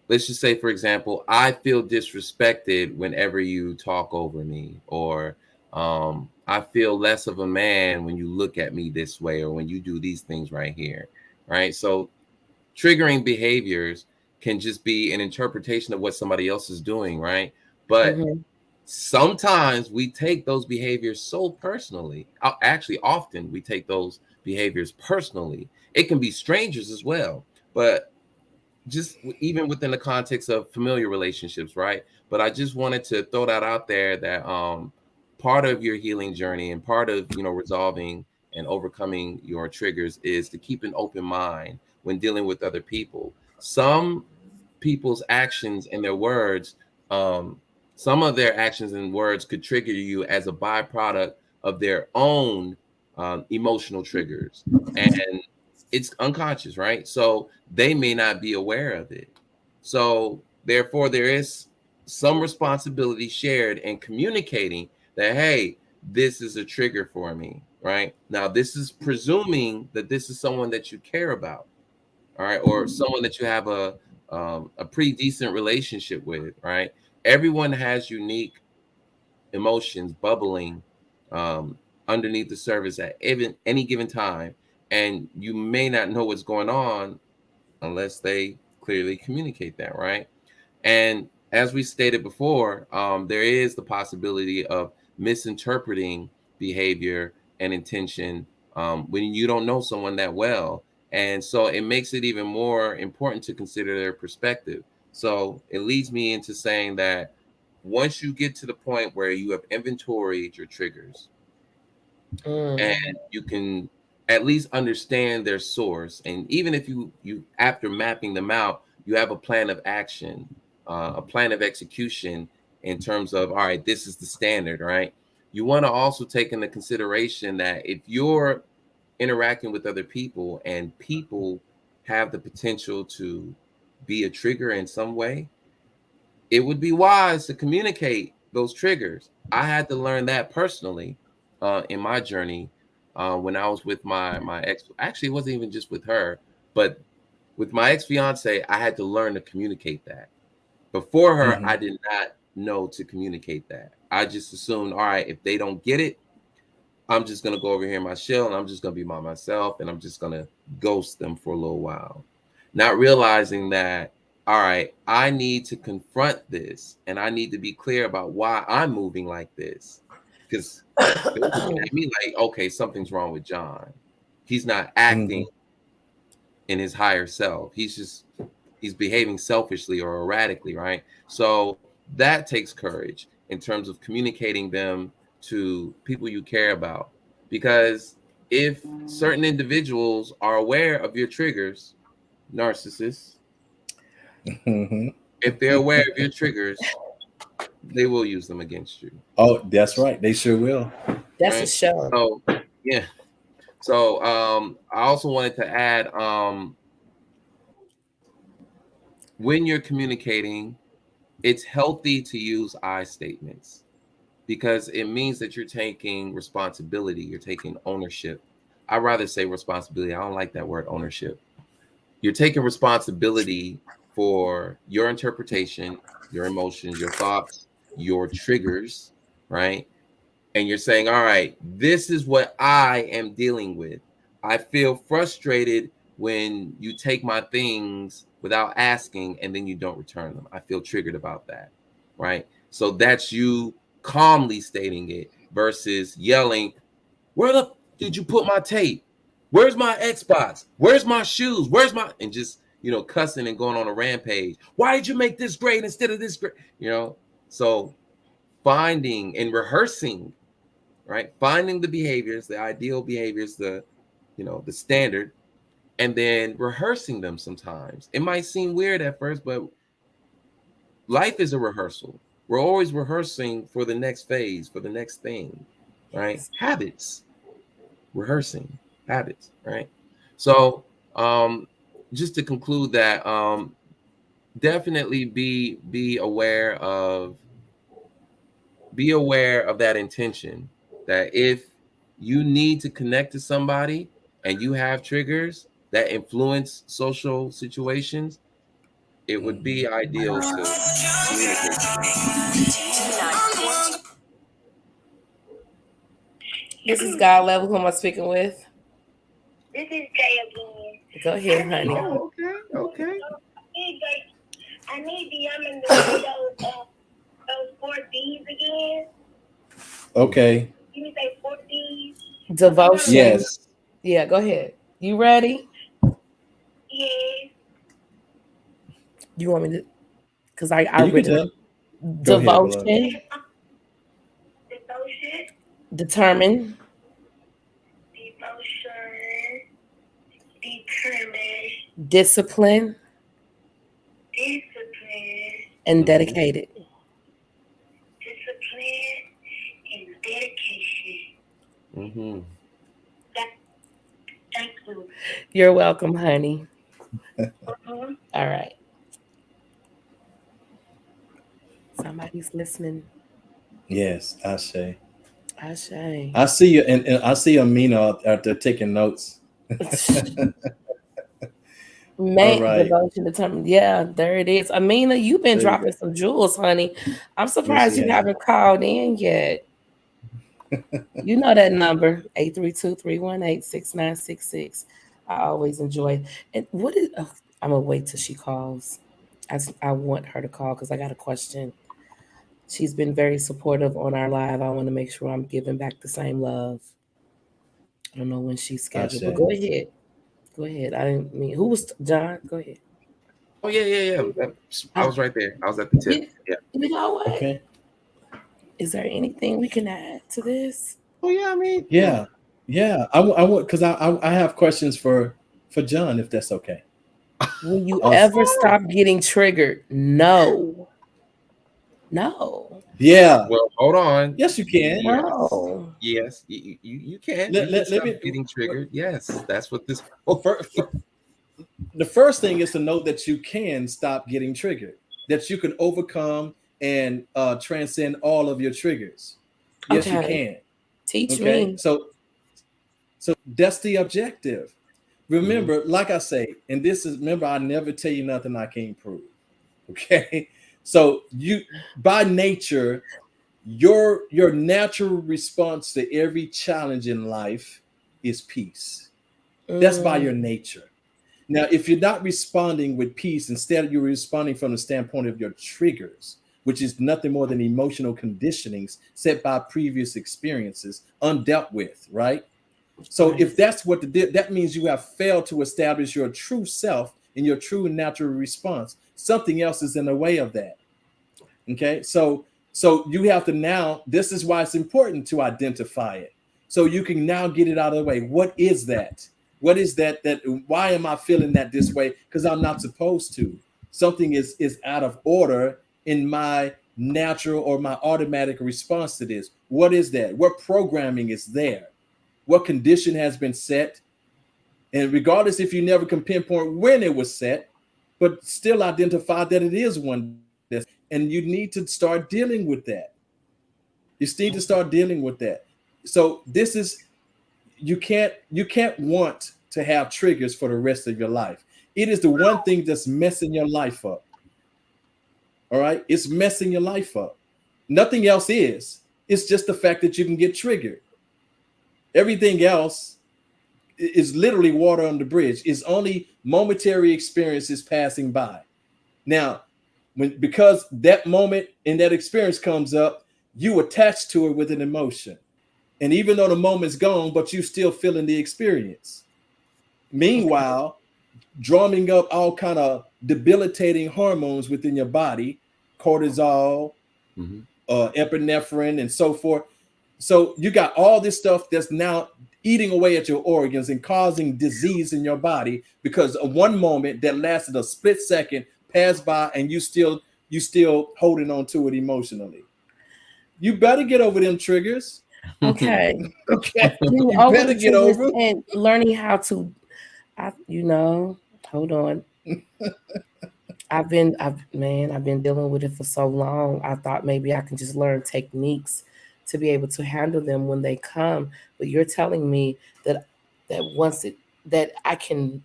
let's just say, for example, I feel disrespected whenever you talk over me, or I feel less of a man when you look at me this way, or when you do these things right here, right? So triggering behaviors can just be an interpretation of what somebody else is doing, right? But sometimes we take those behaviors so personally. Actually, often we take those behaviors personally. It can be strangers as well, but just even within the context of familiar relationships, right? But I just wanted to throw that out there, that part of your healing journey and part of, you know, resolving and overcoming your triggers is to keep an open mind when dealing with other people. Some people's actions and their words, some of their actions and words could trigger you as a byproduct of their own emotional triggers, and it's unconscious, right? So they may not be aware of it. So therefore, there is some responsibility shared in communicating that, hey, this is a trigger for me, right? Now, this is presuming that this is someone that you care about, all right, or someone that you have a pretty decent relationship with, right? Everyone has unique emotions bubbling underneath the surface at even any given time, and you may not know what's going on unless they clearly communicate that, right? And as we stated before, there is the possibility of misinterpreting behavior and intention when you don't know someone that well. And so it makes it even more important to consider their perspective. So it leads me into saying that once you get to the point where you have inventoried your triggers, and you can at least understand their source, and even if you after mapping them out, you have a plan of action, a plan of execution, in terms of, all right, this is the standard, right? You want to also take into consideration that if you're interacting with other people and people have the potential to be a trigger in some way, it would be wise to communicate those triggers. I had to learn that personally in my journey when I was with my ex. Actually, it wasn't even just with her, but with my ex fiance, I had to learn to communicate that. Before her, I did not know to communicate that. I just assumed, all right, if they don't get it, I'm just gonna go over here in my shell and I'm just gonna be by myself and I'm just gonna ghost them for a little while, not realizing that, all right, I need to confront this and I need to be clear about why I'm moving like this, because they're looking at me like, okay, something's wrong with John. He's not acting in his higher self. He's behaving selfishly or erratically, right? So that takes courage in terms of communicating them to people you care about. Because if certain individuals are aware of your triggers, narcissists, if they're aware of your triggers, they will use them against you. Oh, that's right. They sure will. That's right? a show. So yeah. So I also wanted to add, when you're communicating, it's healthy to use I statements, because it means that you're taking responsibility, you're taking ownership. I'd rather say responsibility. I don't like that word ownership. You're taking responsibility for your interpretation, your emotions, your thoughts, your triggers, right? And you're saying, all right, this is what I am dealing with. I feel frustrated when you take my things without asking and then you don't return them. I feel triggered about that, right? So that's you calmly stating it versus yelling, where the did you put my tape? Where's my Xbox? Where's my shoes? Where's my, and just, cussing and going on a rampage. Why did you make this grade instead of this grade? So finding and rehearsing, right? Finding the behaviors, the ideal behaviors, the standard, and then rehearsing them sometimes. It might seem weird at first, but life is a rehearsal. We're always rehearsing for the next phase, for the next thing, right? Habits, rehearsing habits, right? So just to conclude that, definitely be aware of that intention, that if you need to connect to somebody and you have triggers that influence social situations, it would be ideal to communicate. This is God Level. Who am I speaking with? This is Jay again. Go ahead, honey. Oh, okay. I need the to say those 4 D's again. Okay. Can you say 4 D's? Devotion. Yes. Yeah, go ahead. You ready? Yes. You want me to? Because I You read can it. tell. Go ahead, Devotion. Devotion. Determine. Devotion. Determine. Discipline. Discipline. And dedicated. Discipline and dedication. Mm-hmm. Thank you. You're welcome, honey. Mm-hmm. All right. Somebody's listening. Yes, Ashe. Ashe. I see you, and I see Amina out there taking notes. Man, right. devotion, determined. Yeah, there it is. Amina, you've been There you dropping some jewels, honey. I'm surprised Yes, you yeah. haven't called in yet. You know that number, 832-318-6966. I always enjoy. And what is? Oh, I'm gonna wait till she calls. I want her to call because I got a question. She's been very supportive on our live. I want to make sure I'm giving back the same love. I don't know when she's scheduled, but go ahead. Go ahead. I didn't mean who was John. Go ahead. Oh yeah. I was right there. I was at the tip. Yeah. You know what? Okay. Is there anything we can add to this? Oh yeah, I mean. Yeah. I want because I have questions for John, if that's okay. Will you ever stop getting triggered? No. Yeah. Well, hold on. Yes, you can. No. Yes, you can. Let me getting triggered. Yes, that's what this. The first thing is to know that you can stop getting triggered. That you can overcome and transcend all of your triggers. Yes, you can. Teach me. So that's the objective. Remember, like I say, and this is, remember, I never tell you nothing I can't prove. Okay. So you, by nature, your natural response to every challenge in life is peace. That's by your nature. Now, if you're not responding with peace, instead you're responding from the standpoint of your triggers, which is nothing more than emotional conditionings set by previous experiences undealt with, right? So if that's what that means, you have failed to establish your true self and your true and natural response. Something else is in the way of that. Okay, so you have to now, this is why it's important to identify it. So you can now get it out of the way. What is that? What is that why am I feeling that this way? Because I'm not supposed to. Something is out of order in my natural or my automatic response to this. What is that? What programming is there? What condition has been set? And regardless if you never can pinpoint when it was set, but still identify that it is one. And you need to start dealing with that. You need to start dealing with that. So this is, you can't want to have triggers for the rest of your life. It is the one thing that's messing your life up. All right, it's messing your life up. Nothing else is. It's just the fact that you can get triggered. Everything else is literally water on the bridge. It's only momentary experiences passing by. Now, because that moment and that experience comes up, you attach to it with an emotion. And even though the moment's gone, but you still feeling the experience. Meanwhile, drumming up all kind of debilitating hormones within your body, cortisol, epinephrine, and so forth. So you got all this stuff that's now eating away at your organs and causing disease in your body because of one moment that lasted a split second passed by and you still holding on to it emotionally. You better get over them triggers. Okay. Okay. You better get over and learning how to, hold on. I've been dealing with it for so long. I thought maybe I can just learn techniques to be able to handle them when they come. But you're telling me that I can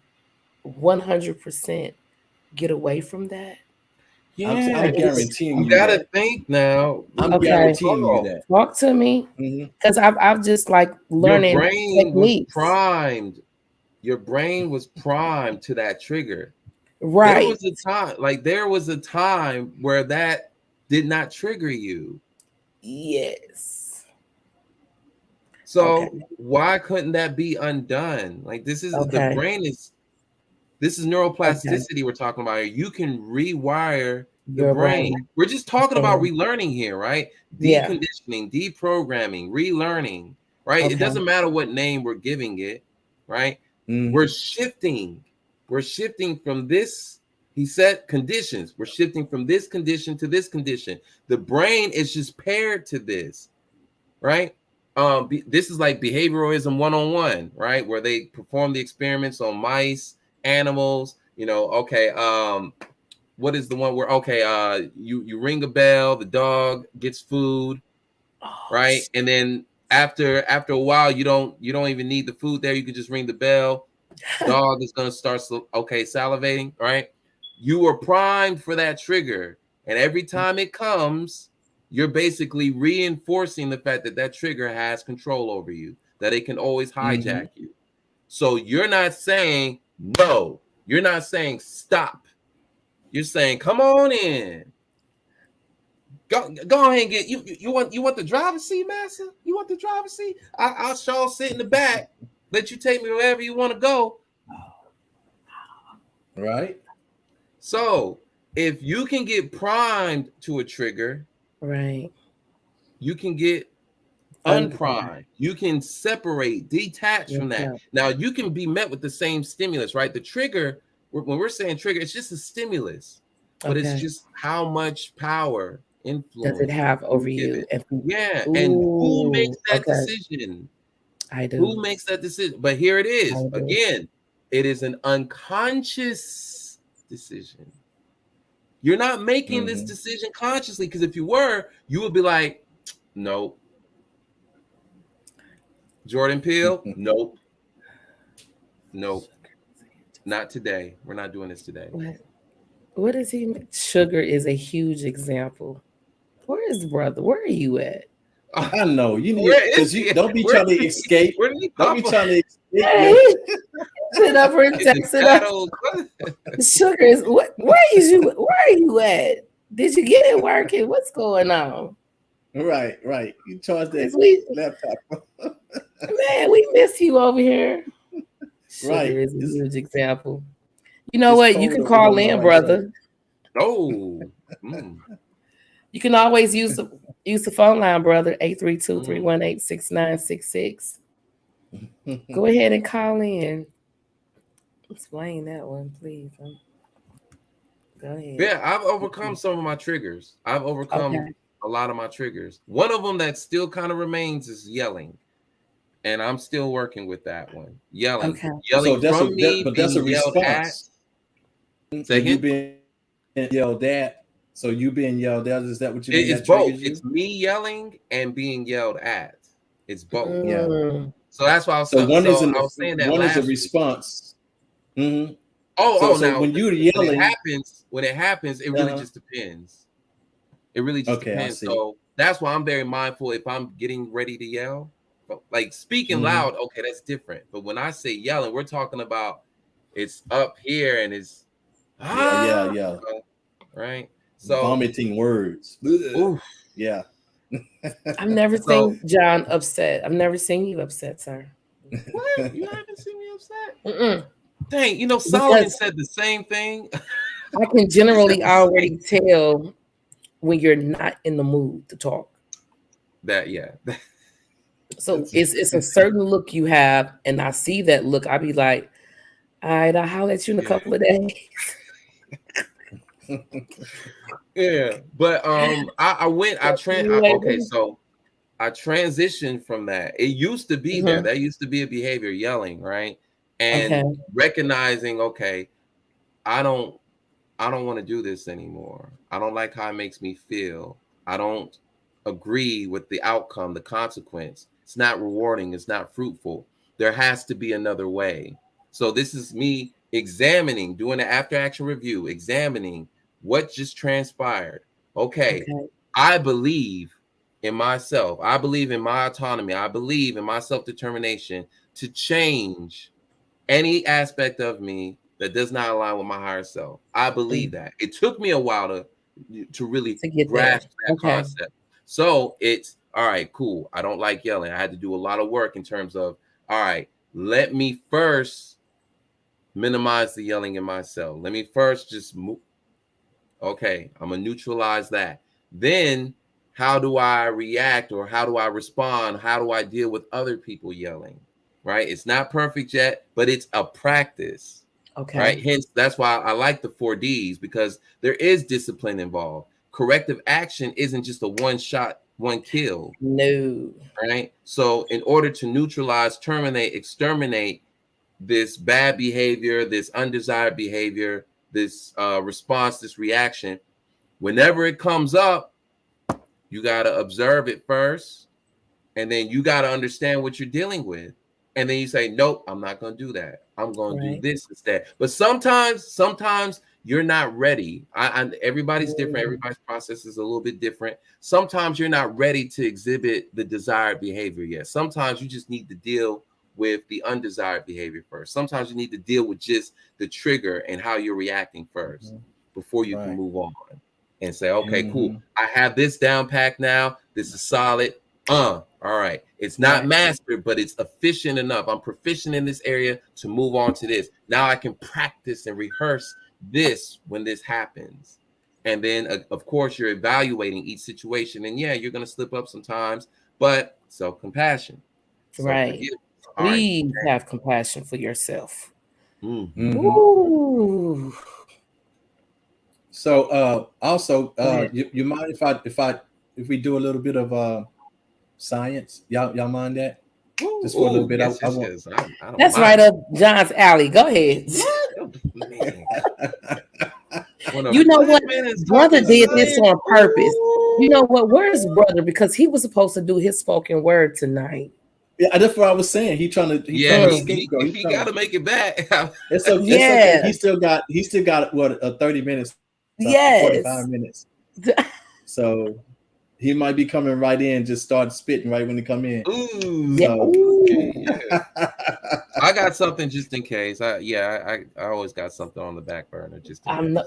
100% get away from that? Yeah, I'm guaranteeing you you gotta that. think now. I'm Okay. guaranteeing you that. Talk to me, Mhm. because I've just like Your learning brain was techniques. primed. Your brain was primed to that trigger. Right. There was a time where that did not trigger you. Yes. So Okay. why couldn't that be undone? Like this is the Okay. brain is this is neuroplasticity we're talking about here. You can rewire the You're brain. right. We're just talking Yeah. about relearning here, right? Yeah. Deconditioning, deprogramming, relearning, right? It Okay. doesn't matter what name we're giving it, right? Mhm. We're shifting. We're shifting from this. He said conditions. We're shifting from this condition to this condition. The brain is just paired to this, right? This is like behavioralism 101, right? Where they perform the experiments on mice, animals. Okay. What is the one where you ring a bell, the dog gets food, right? And then after a while, you don't even need the food there. You can just ring the bell. Dog is gonna start salivating, right? You are primed for that trigger, and every time it comes, you're basically reinforcing the fact that that trigger has control over you, that it can always hijack you. So you're not saying no, you're not saying stop. You're saying come on in. Go ahead and get you want the driver's seat, master? You want the driver's seat? I'll sure sit in the back, let you take me wherever you want to go. Right. So if you can get primed to a trigger, Right. you can get unprimed. You can separate, detach from that. Now you can be met with the same stimulus, right? The trigger, when we're saying trigger, it's just a stimulus, but it's just how much power, influence does it have over you? and who makes that decision? I do. Who makes that decision? But here it is again. It is an unconscious decision. You're not making this decision consciously, because if you were, you would be like, nope. Jordan Peele, nope. Not today. We're not doing this today. What is he? Sugar is a huge example. Where is brother? Where are you at? I know you need, because you don't be trying to escape. Don't be trying to escape. Sit up and text it up. Sugar is what? Where are you at? Did you get it working? What's going on? Right. You charge that laptop. Man, we miss you over here. Sugar is a huge example. You know what? You can call in, brother. Oh. You can always use the phone line, brother. 832-318-6966. Go ahead and call in. Explain that one, please. Go ahead. Yeah, I've overcome some of my triggers. I've overcome a lot of my triggers. One of them that still kind of remains is yelling. And I'm still working with that one. Yelling. Yelling so from me, but that's a response. So you being yelled at. So you being yelled at, is that what you mean? It's both. It's me yelling and being yelled at. It's both. Yeah. So that's why I was, I was saying that one last is a response. So now when you're yelling, when it happens, it really just depends. It really just depends. So that's why I'm very mindful if I'm getting ready to yell. Like speaking loud, okay, that's different. But when I say yelling, we're talking about it's up here and it's right. So vomiting words. Oof. Yeah. I've never seen John upset. I've never seen you upset, sir. What? You haven't seen me upset? Dang, Solomon said the same thing. I can generally already tell when you're not in the mood to talk. So it's a certain look you have, and I see that look. I be like, all right, I'll holler at you in a couple of days. Yeah, but I transitioned from that. It used to be there. That used to be a behavior, yelling, right? And recognizing, I don't want to do this anymore. I don't like how it makes me feel. I don't agree with the outcome, the consequence. It's not rewarding. It's not fruitful. There has to be another way. So this is me examining, doing the after action review, examining what just transpired. Okay, I believe in myself. I believe in my autonomy. I believe in my self-determination to change any aspect of me that does not align with my higher self. I believe that. It took me a while to really grasp that concept. So it's all right, cool. I don't like yelling. I had to do a lot of work in terms of, all right, let me first minimize the yelling in myself. Let me first just move. Okay, I'm gonna neutralize that. Then how do I react, or how do I respond? How do I deal with other people yelling? Right? It's not perfect yet, but it's a practice. Okay. Right. Hence, that's why I like the 4Ds, because there is discipline involved. Corrective action isn't just a one shot, one kill. No. Right. So in order to neutralize, terminate, exterminate this bad behavior, this undesired behavior, this response, this reaction, whenever it comes up, you got to observe it first, and then you got to understand what you're dealing with, and then you say, nope, I'm not going to do that. I'm going to do this instead. But sometimes you're not ready. Everybody's different. Everybody's process is a little bit different. Sometimes you're not ready to exhibit the desired behavior yet. Sometimes you just need to deal with the undesired behavior first. Sometimes you need to deal with just the trigger and how you're reacting first before you can move on and say, okay, cool. I have this down packed now. This is solid. All right. It's not mastered, but it's efficient enough. I'm proficient in this area to move on to this. Now I can practice and rehearse this when this happens. And then, of course, you're evaluating each situation. And yeah, you're going to slip up sometimes, but self-compassion. Right. Please have compassion for yourself. Ooh. So also, you mind if we do a little bit of science? Y'all mind that? Just for a little bit. Yes, I want. That's right up John's alley. Go ahead. You know what? Brother did this on purpose. You know what? Where's brother? Because he was supposed to do his spoken word tonight. Yeah, that's what I was saying. He trying to he got to make it back. It's okay. He still got what 30 minutes. 45 minutes. So he might be coming right in, just start spitting right when they come in. I got something just in case. I always got something on the back burner just in case.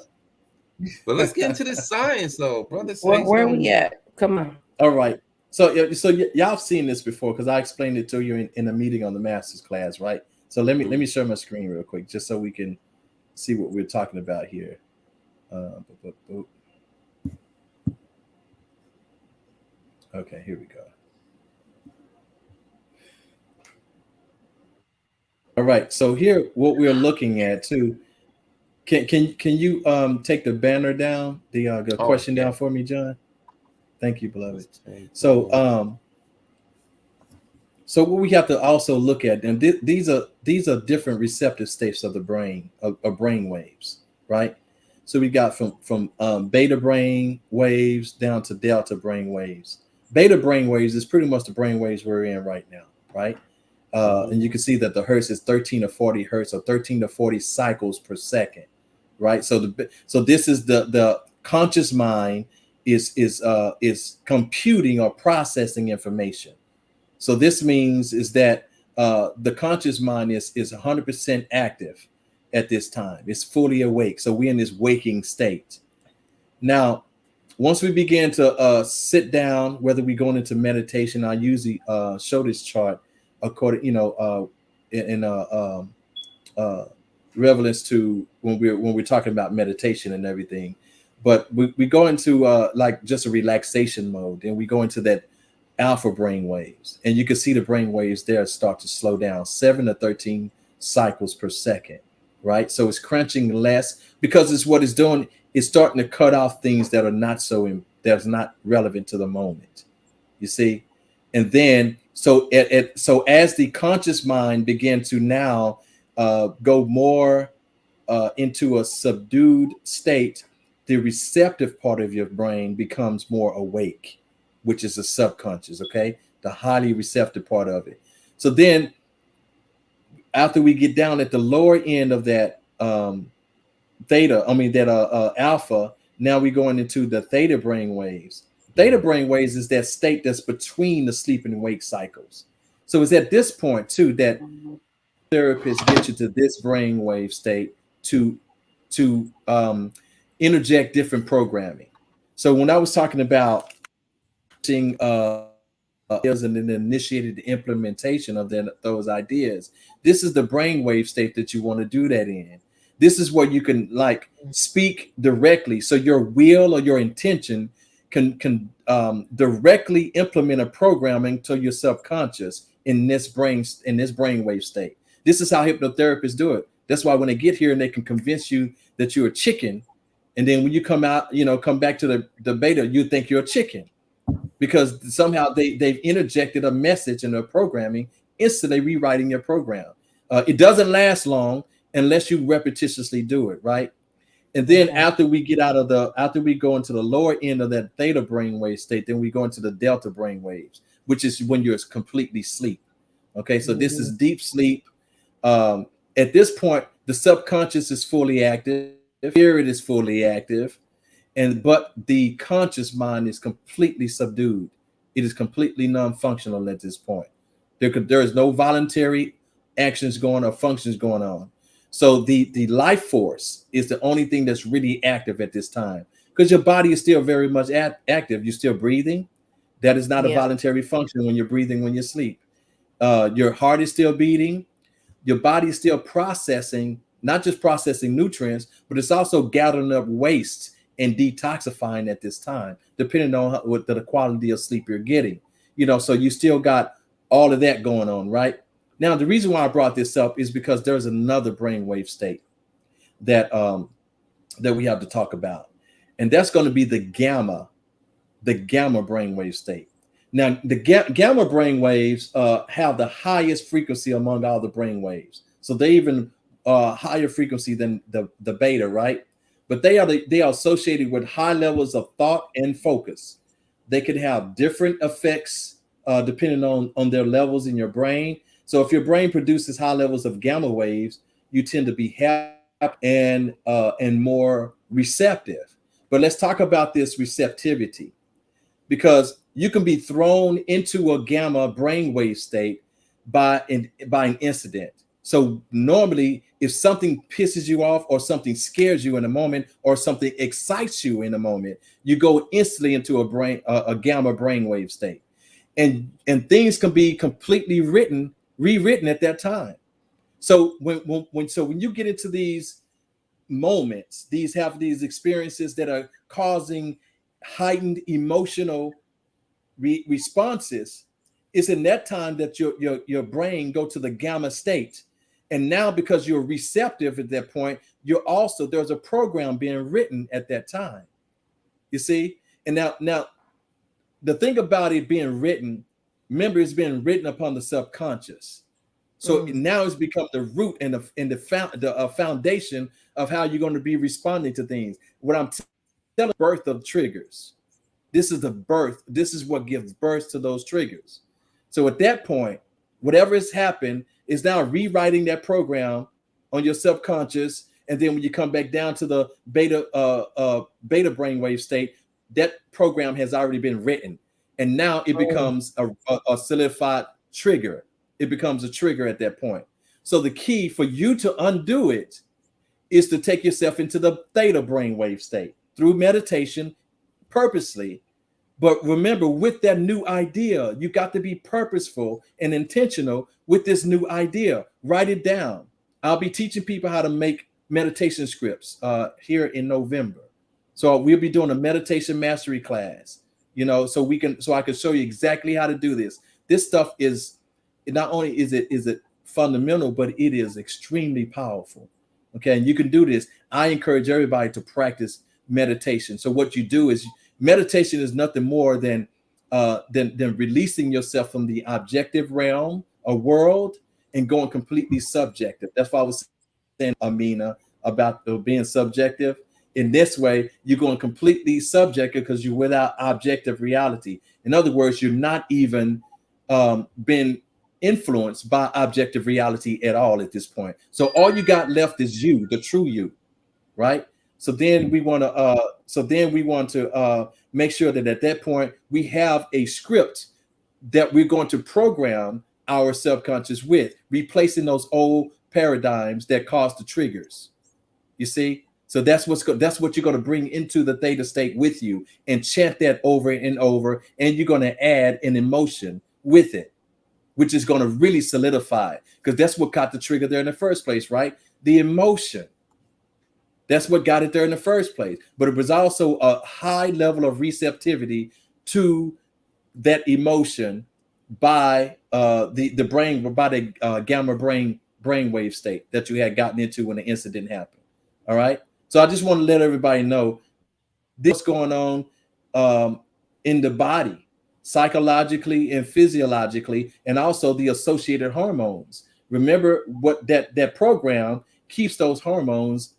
But let's get into this science though, brother. Where we at? Come on. All right. So y'all have seen this before, because I explained it to you in a meeting on the master's class, right? So let me share my screen real quick, just so we can see what we're talking about here. Okay, here we go. All right, so here what we're looking at too. Can you take the banner down, the question down for me, John? Thank you, beloved. So what we have to also look at, and these are different receptive states of the brain, of brain waves, right? So we got from beta brain waves down to delta brain waves. Beta brain waves is pretty much the brain waves we're in right now, right? And you can see that the hertz is 13 to 40 hertz, or 13 to 40 cycles per second, right? So this is the conscious mind is computing or processing information. So this means is that the conscious mind is 100% active at this time. It's fully awake. So we're in this waking state. Now, once we begin to sit down, whether we're going into meditation, I usually show this chart according, in relevance to when we're talking about meditation and everything. But we go into like just a relaxation mode, and we go into that alpha brain waves, and you can see the brain waves there start to slow down, 7 to 13 cycles per second, right? So it's crunching less, because it's what it's doing. It's starting to cut off things that are that's not relevant to the moment, you see. And then so as the conscious mind begin to now go more into a subdued state, the receptive part of your brain becomes more awake, which is the subconscious, okay? The highly receptive part of it. So then after we get down at the lower end of that alpha. Now we're going into the theta brain waves. Theta brain waves is that state that's between the sleep and wake cycles. So it's at this point too that therapists get you to this brain wave state to interject different programming. So when I was talking about seeing and then initiated the implementation of those ideas, this is the brainwave state that you want to do that in. This is where you can like speak directly, so your will or your intention can directly implement a programming to your subconscious in this brainwave state. This is how hypnotherapists do it. That's why when they get here and they can convince you that you're a chicken, and then when you come out, come back to the beta, you think you're a chicken, because somehow they've interjected a message in their programming, instantly rewriting your program. It doesn't last long unless you repetitiously do it, right? And then after we go into the lower end of that theta brainwave state, then we go into the delta brainwaves, which is when you're completely asleep. Okay, so this is deep sleep. At this point, the subconscious is fully active, the spirit is fully active, but the conscious mind is completely subdued. It is completely non-functional at this point. There is no voluntary actions going or functions going on. So the life force is the only thing that's really active at this time, because your body is still very much active. You're still breathing. That is not a voluntary function when you're breathing when you sleep. Your heart is still beating. Your body is still processing, not just processing nutrients, but it's also gathering up waste and detoxifying at this time, depending on what the quality of sleep you're getting. So you still got all of that going on, right? Now, the reason why I brought this up is because there's another brainwave state that we have to talk about, and that's going to be the gamma brainwave state. Now, the gamma brainwaves have the highest frequency among all the brainwaves, so they even higher frequency than the beta, right? But they are associated with high levels of thought and focus. They could have different effects depending on their levels in your brain. So if your brain produces high levels of gamma waves, you tend to be happy and more receptive. But let's talk about this receptivity, because you can be thrown into a gamma brainwave state by an incident. So normally, if something pisses you off or something scares you in a moment or something excites you in a moment, you go instantly into a gamma brainwave state, and things can be completely rewritten at that time. So when you get into these moments, these experiences that are causing heightened emotional responses, it's in that time that your brain go to the gamma state. And now, because you're receptive at that point, there's a program being written at that time. You see? And now the thing about it being written, remember, it's being written upon the subconscious. So now it's become the root and the foundation of how you're going to be responding to things. What I'm telling, birth of triggers. This is the birth. This is what gives birth to those triggers. So at that point, whatever has happened is now rewriting that program on your subconscious. And then when you come back down to the beta brainwave state, that program has already been written. And now it becomes a solidified trigger. It becomes a trigger at that point. So the key for you to undo it is to take yourself into the theta brainwave state through meditation, purposely. But remember, with that new idea, you got to be purposeful and intentional with this new idea. Write it down. I'll be teaching people how to make meditation scripts here in November. So we'll be doing a meditation mastery class, so I can show you exactly how to do this. This stuff is not only is it fundamental, but it is extremely powerful. Okay, and you can do this. I encourage everybody to practice meditation. So what you do is, meditation is nothing more than releasing yourself from the objective realm, a world, and going completely subjective. That's why I was saying, Amina, about being subjective. In this way, you're going completely subjective because you're without objective reality. In other words, you're not even been influenced by objective reality at all at this point. So all you got left is you, the true you, right? So then we want to make sure that at that point we have a script that we're going to program our subconscious with, replacing those old paradigms that cause the triggers. You see? So that's what you're going to bring into the theta state with you and chant that over and over, and you're going to add an emotion with it, which is going to really solidify it, because that's what got the trigger there in the first place, right? The emotion. That's what got it there in the first place. But it was also a high level of receptivity to that emotion by the brain, by the gamma brainwave state that you had gotten into when the incident happened. All right. So I just want to let everybody know this going on in the body, psychologically and physiologically, and also the associated hormones. Remember what that program keeps those hormones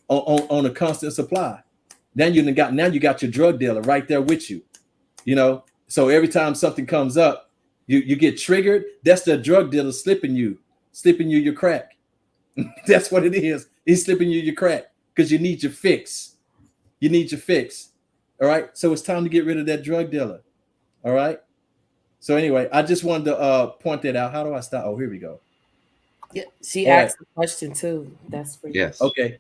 on a constant supply. Now you got your drug dealer right there with you. You know, so every time something comes up, you get triggered. That's the drug dealer slipping you your crack. That's what it is. He's slipping you your crack because you need your fix. You need your fix. All right. So it's time to get rid of that drug dealer. All right. So anyway, I just wanted to point that out. How do I stop? Oh, here we go. Yeah, she asked a question too. That's for you. Yes. Okay.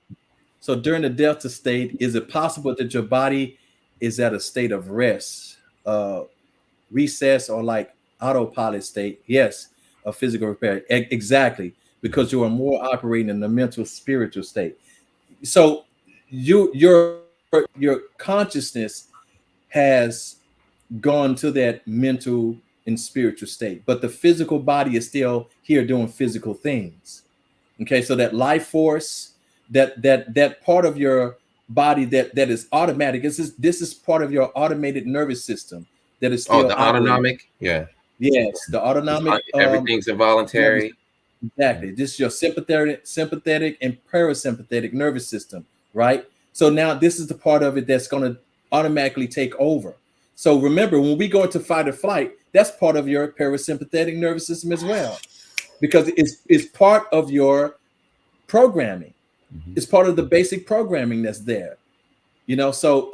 So during the delta state, is it possible that your body is at a state of rest, recess, or like autopilot state? Yes, a physical repair. Exactly, because you are more operating in the mental, spiritual state. So your consciousness has gone to that mental and spiritual state, but the physical body is still here doing physical things. Okay, so that life force, that part of your body that is automatic. This is part of your automated nervous system that is still the autonomic. Yeah. Yes, the autonomic. Everything's involuntary. Exactly. This is your sympathetic and parasympathetic nervous system, right? So now this is the part of it that's going to automatically take over. So remember, when we go into fight or flight, that's part of your parasympathetic nervous system as well, because it's part of your programming. Mm-hmm. It's part of the basic programming that's there, you know. So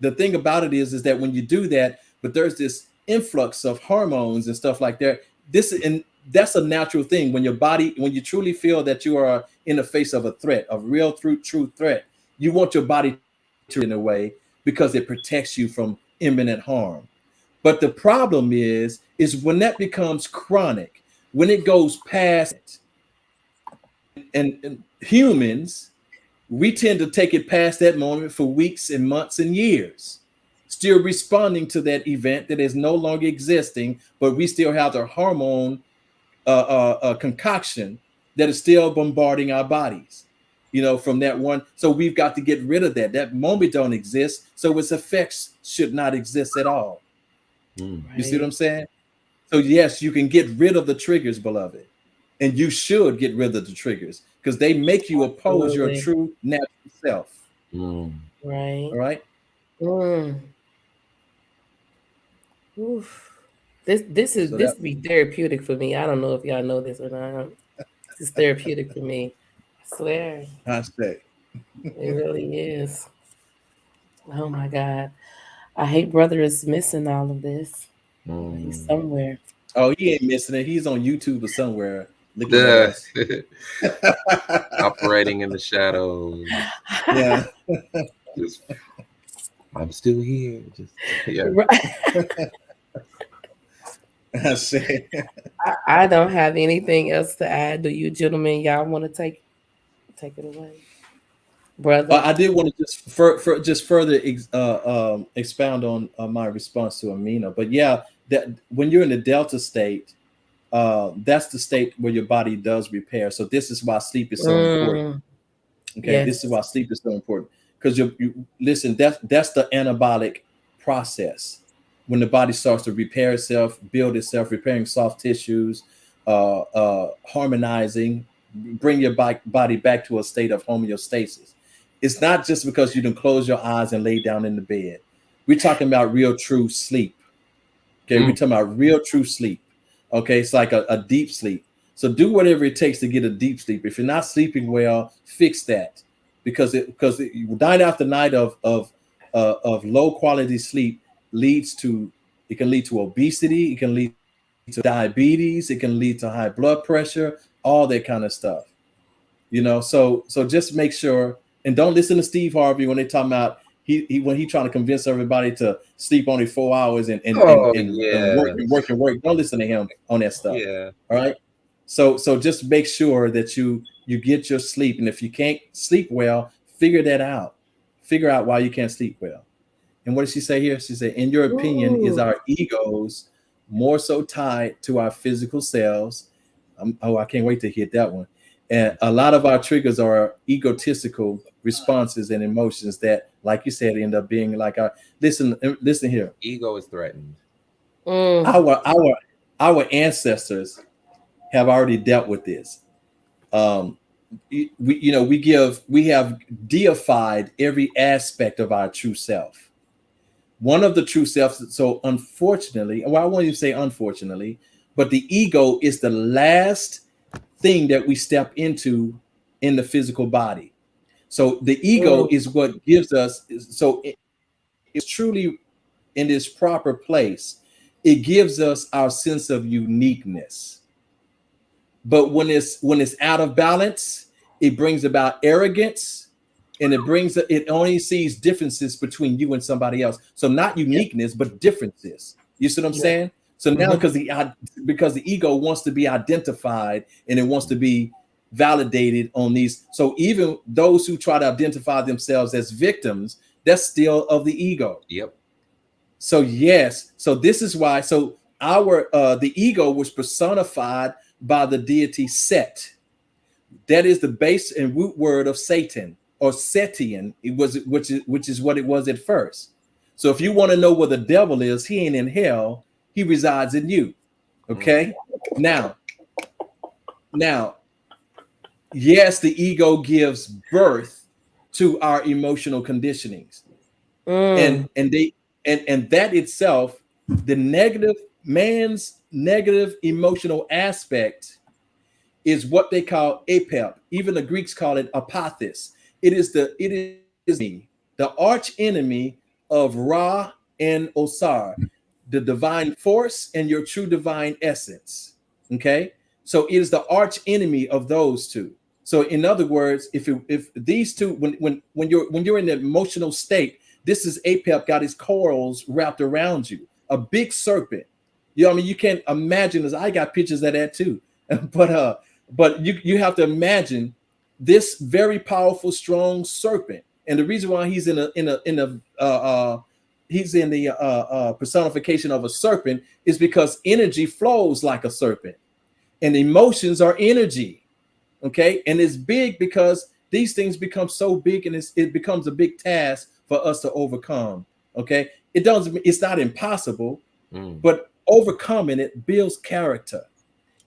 the thing about it is that when you do that, but there's this influx of hormones and stuff like that. That's a natural thing when you truly feel that you are in the face of a threat, a real true threat. You want your body to in a way because it protects you from imminent harm. But the problem is when that becomes chronic, when it goes past it, and humans, we tend to take it past that moment for weeks and months and years, still responding to that event that is no longer existing, but we still have the hormone concoction that is still bombarding our bodies, you know, from that one. So we've got to get rid of that. That moment don't exist, so its effects should not exist at all. Right. You see what I'm saying? So yes, you can get rid of the triggers, beloved, and you should get rid of the triggers because they make you oppose your true natural self. Right. All right. Oof. This be therapeutic for me. I don't know if y'all know this or not. This is therapeutic for me. I swear. I say. It really is. Oh my God. I hate brother is missing all of this. He's somewhere. Oh, he ain't missing it. He's on YouTube or somewhere. Operating in the shadows. Yeah. I'm still here. I say. I don't have anything else to add. Do you gentlemen, y'all want to take it away? Brother, I did want to just further expound on my response to Amina. But yeah, that when you're in the delta state, that's the state where your body does repair. So this is why sleep is so important. Okay, yes. This is why sleep is so important because you listen. That's the anabolic process when the body starts to repair itself, build itself, repairing soft tissues, harmonizing, bring your body back to a state of homeostasis. It's not just because you can close your eyes and lay down in the bed. We're talking about real true sleep. Okay, we're talking about real true sleep. Okay, it's like a deep sleep. So do whatever it takes to get a deep sleep. If you're not sleeping well, fix that, because night after night of low quality sleep can lead to obesity. It can lead to diabetes. It can lead to high blood pressure. All that kind of stuff. So just make sure, and don't listen to Steve Harvey when they talk about when he trying to convince everybody to sleep only 4 hours and work. Don't listen to him on that stuff. Yeah. All right. So just make sure that you get your sleep, and if you can't sleep well, figure that out. Figure out why you can't sleep well. And what does she say here? She said, in your opinion, is our egos more so tied to our physical selves? I can't wait to hit that one. And a lot of our triggers are egotistical responses and emotions that, like you said, end up being like listen here. Ego is threatened. Our ancestors have already dealt with this. We have deified every aspect of our true self. One of the true selves. So unfortunately, well, I won't even say unfortunately, but the ego is the last thing that we step into in the physical body. So the ego is what gives us. So it's truly in this proper place. It gives us our sense of uniqueness. But when it's out of balance, it brings about arrogance, and it only sees differences between you and somebody else. So not uniqueness, but differences. You see what I'm saying? So now because the ego wants to be identified and it wants to be validated on these. So even those who try to identify themselves as victims, that's still of the ego. Yep. So yes. So this is why. So the ego was personified by the deity Set. That is the base and root word of Satan, or Setian. Which is what it was at first. So if you want to know where the devil is, he ain't in hell. He resides in you. Okay. Now, yes, the ego gives birth to our emotional conditionings, and that itself, man's negative emotional aspect, is what they call apep. Even the Greeks call it apathis. It is the arch enemy of Ra and Osar, the divine force and your true divine essence. Okay, so it is the arch enemy of those two. So in other words, if these two, when you're in the emotional state, this is apep got his coils wrapped around you, a big serpent. I mean, you can't imagine this. I got pictures of that too, but you have to imagine this very powerful, strong serpent. And the reason why he's in the personification of a serpent is because energy flows like a serpent, and emotions are energy. Okay, and it's big because these things become so big, and it becomes a big task for us to overcome. Okay, it's not impossible, but overcoming it builds character.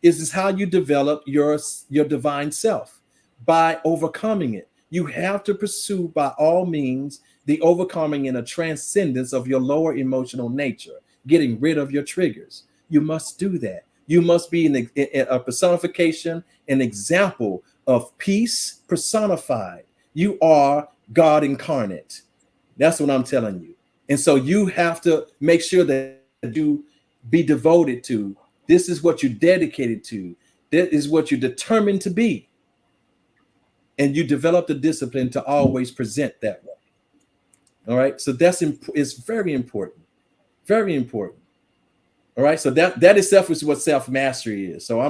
This is how you develop your divine self, by overcoming it. You have to pursue by all means the overcoming and a transcendence of your lower emotional nature, getting rid of your triggers. You must do that. You must be a personification, an example of peace personified. You are God incarnate. That's what I'm telling you. And so you have to make sure that you be devoted to. This is what you're dedicated to. That is what you're determined to be. And you develop the discipline to always present that way. All right. So it's very important. Very important. All right. So that itself is what self-mastery is. So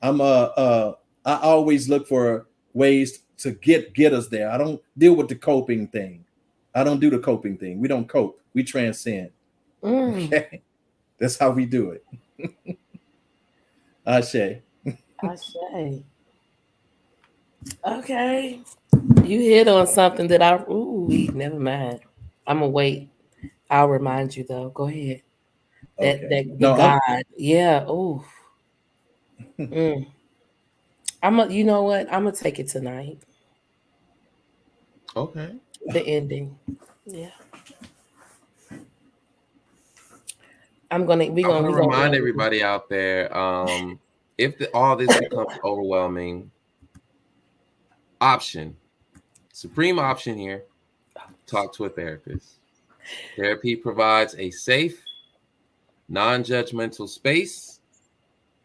I always look for ways to get us there. I don't deal with the coping thing. I don't do the coping thing. We don't cope. We transcend. Okay. That's how we do it. Ashe. Okay. You hit on something that never mind. I'm gonna wait. I'll remind you though. Go ahead. God. Yeah. Oh. You know what? I'm gonna take it tonight. Okay. The ending. Yeah. I want to remind everybody out there, if all this becomes overwhelming, supreme option here, talk to a therapist. Therapy provides a safe, non-judgmental space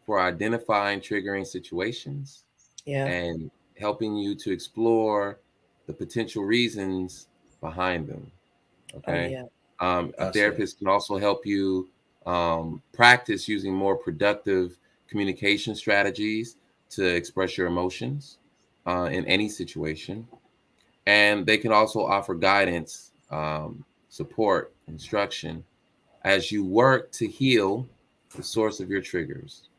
for identifying triggering situations and helping you to explore the potential reasons behind them. Okay. A therapist can also help you practice using more productive communication strategies to express your emotions in any situation. And they can also offer guidance, support, instruction as you work to heal the source of your triggers.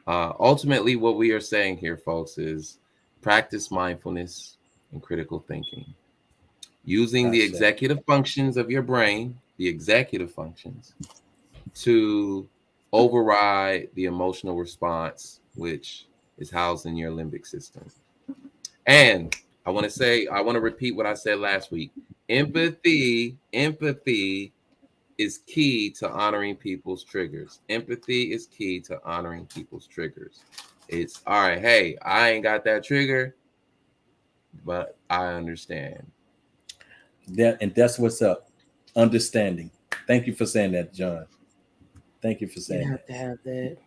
Ultimately, what we are saying here, folks, is practice mindfulness and critical thinking. Using the executive functions of your brain, to override the emotional response, which is housed in your limbic system. And I want to repeat what I said last week. Empathy is key to honoring people's triggers. Empathy is key to honoring people's triggers. It's all right. Hey, I ain't got that trigger, but I understand. That's what's up. Understanding. Thank you for saying that, John. Thank you for saying you have to have that.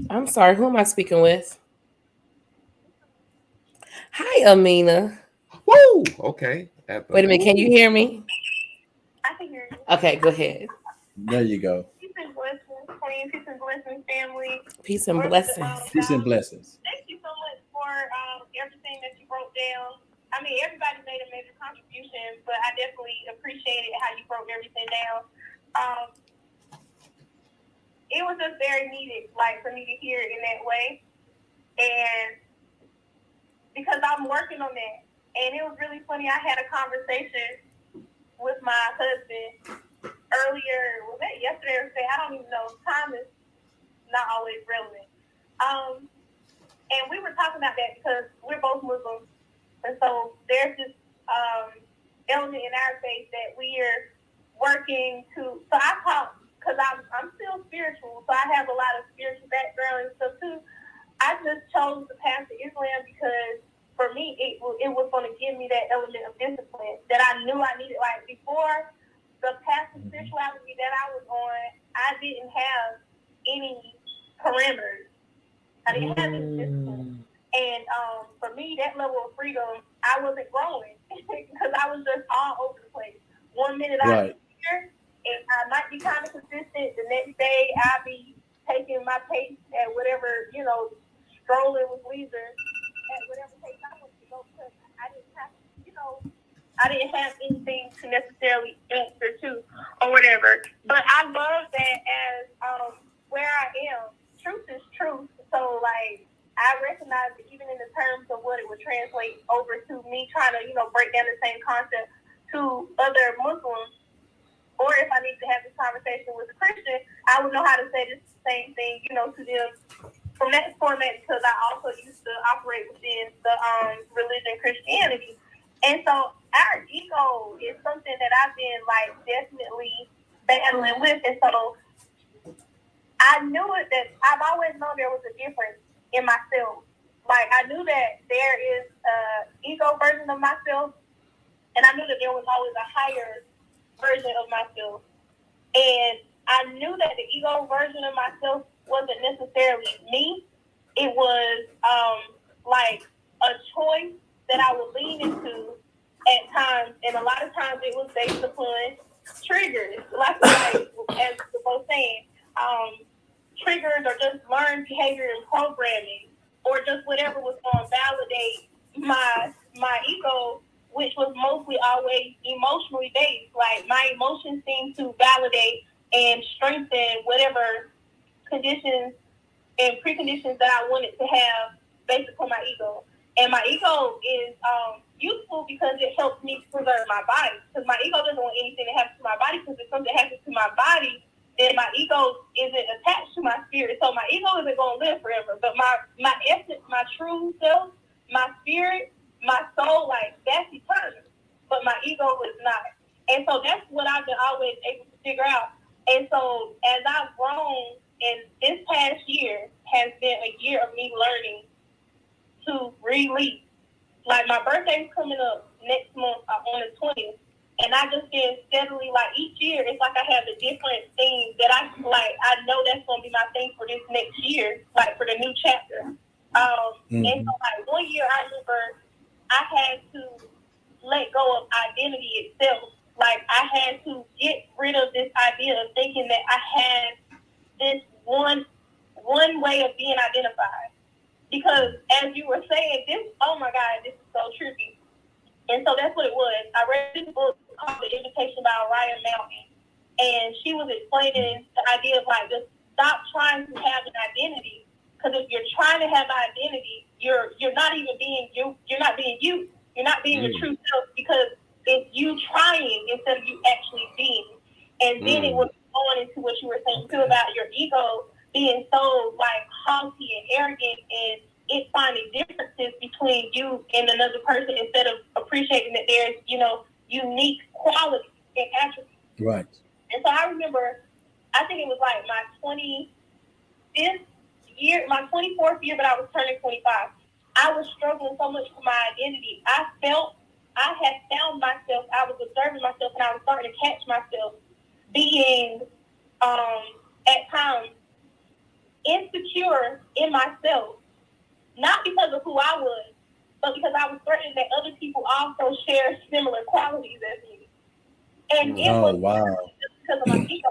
I'm sorry, who am I speaking with? Hi, Amina. Woo! Okay. Wait a minute, can you hear me? I can hear you. Okay, go ahead. There you go. Peace and blessings, Queen. Peace and blessings, family. Peace and blessings. Peace and blessings. Thank you so much for everything that you broke down. I mean, everybody made a major contribution, but I definitely appreciated how you broke everything down. It was just very needed, like, for me to hear it in that way. And because I'm working on that. And it was really funny. I had a conversation with my husband earlier. Was that yesterday or today? I don't even know. Time is not always relevant. And we were talking about that because we're both Muslims. And so there's this element in our faith that we are working to. So I talk, because I'm still spiritual, so I have a lot of spiritual background and stuff too. I just chose the path to Islam because for me, it was going to give me that element of discipline that I knew I needed. Like before the path of spirituality that I was on, I didn't have any parameters. I didn't have any discipline. And for me, that level of freedom, I wasn't growing because I was just all over the place. 1 minute I'd be here, and I might be kind of consistent. The next day, I'd be taking my pace at whatever, strolling with leisure at whatever pace I want to go because I didn't have, I didn't have anything to necessarily answer to or whatever. But I love that as where I am, truth is truth. So, like, I recognize that even in the terms of what it would translate over to me trying to, break down the same concept to other Muslims, or if I need to have this conversation with a Christian, I would know how to say this same thing, to them from that format because I also used to operate within the religion Christianity. And so our ego is something that I've been, like, definitely battling with. And so I knew that I've always known there was a difference in myself. Like, I knew that there is an ego version of myself, and I knew that there was always a higher version of myself. And I knew that the ego version of myself wasn't necessarily me. It was like a choice that I would lean into at times, and a lot of times it was based upon triggers, like as we're both saying. Triggers or just learned behavior and programming, or just whatever was going to validate my ego, which was mostly always emotionally based. Like, my emotions seemed to validate and strengthen whatever conditions and preconditions that I wanted to have based upon my ego. And my ego is useful because it helps me to preserve my body. Because my ego doesn't want anything to happen to my body, because if something happens to my body, then my ego isn't attached to my spirit. So my ego isn't going to live forever. But my essence, my true self, my spirit, my soul, like, that's eternal, but my ego is not. And so that's what I've been always able to figure out. And so as I've grown, and this past year has been a year of me learning to release. Like, my birthday's coming up next month on the 20th. And I just been steadily, like, each year, it's like I have a different thing that I know that's going to be my thing for this next year, like, for the new chapter. And so, like, one year I remember I had to let go of identity itself. Like, I had to get rid of this idea of thinking that I had this one way of being identified. Because as you were saying, oh my God, this is so trippy. And so that's what it was. I read this book called The Invitation by Ryan Mountain. And she was explaining the idea of, like, just stop trying to have an identity. Because if you're trying to have an identity, you're not even being you. You're not being you. You're not being your true self, because it's you trying instead of you actually being. And then it was going into what you were saying too about your ego being so, like, haughty and arrogant, and it finding differences between you and another person instead of appreciating that there's, unique qualities and attributes. Right. And so I remember, I think it was like my 25th year, my 24th year, but I was turning 25. I was struggling so much with my identity. I had found myself, I was observing myself, and I was starting to catch myself being, at times, insecure in myself, not because of who I was, but because I was certain that other people also share similar qualities as me. And it was just because of my ego.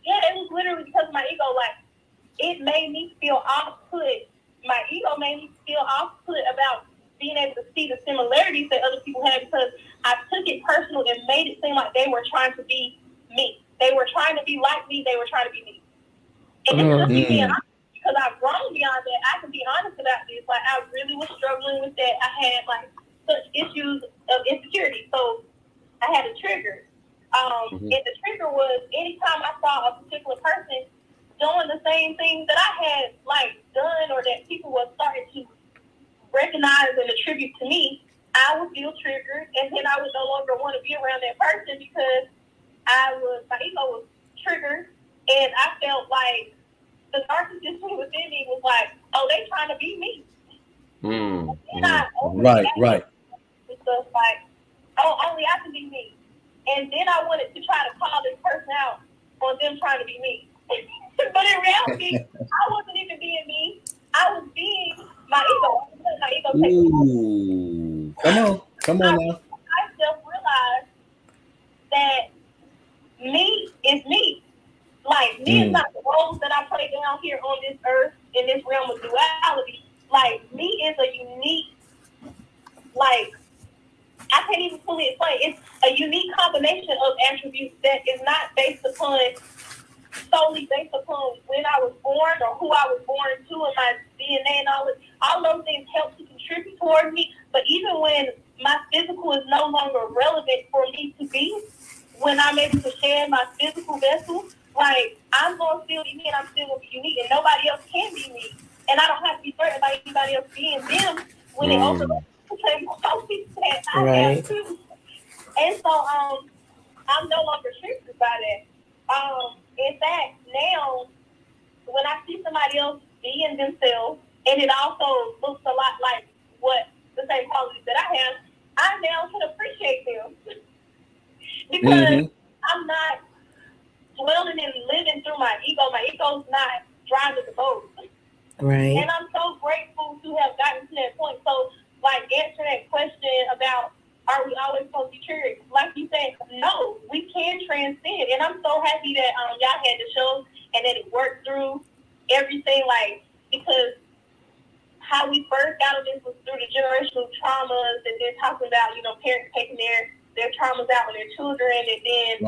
Yeah, it was literally because of my ego. Like, it made me feel off-put. My ego made me feel off-put about being able to see the similarities that other people had, because I took it personal and made it seem like they were trying to be me. They were trying to be like me. They were trying to be me. And this is just me being honest, because I've grown beyond that. I can be honest about this. Like, I really was struggling with that. I had, like, such issues of insecurity. So I had a trigger. And the trigger was anytime I saw a particular person doing the same things that I had, like, done, or that people were starting to recognize and attribute to me, I would feel triggered, and then I would no longer want to be around that person, because my ego was triggered, and I felt like the narcissist within me was like, oh, they trying to be me. Right. Stuff like, oh, only I can be me. And then I wanted to try to call this person out on them trying to be me. But in reality, I wasn't even being me. I was being my ego. My ego Come on now. I self-realized that me is me. Like, me is not the roles that I play down here on this earth in this realm of duality. Like, me is a unique, like, I can't even fully explain. It's a unique combination of attributes that is not solely based upon when I was born or who I was born to and my DNA and all those things help to contribute towards me. But even when my physical is no longer relevant for me to be, when I'm able to share my physical vessel, like, I'm going to still be me, and I'm still going to be unique, and nobody else can be me. And I don't have to be threatened by anybody else being them when they overlap the same qualities that I have too. And so I'm no longer triggered by that. In fact, now when I see somebody else being themselves, and it also looks a lot like what the same qualities that I have, I now can appreciate them. Because I'm not dwelling and living through my ego. My ego's not driving the boat. Right. And I'm so grateful to have gotten to that point. So, like, answer that question about, are we always supposed to be triggered? Like you said, no, we can transcend. And I'm so happy that y'all had the show and that it worked through everything, like, because how we first got on this was through the generational traumas, and then talking about, parents taking their traumas out on their children, and then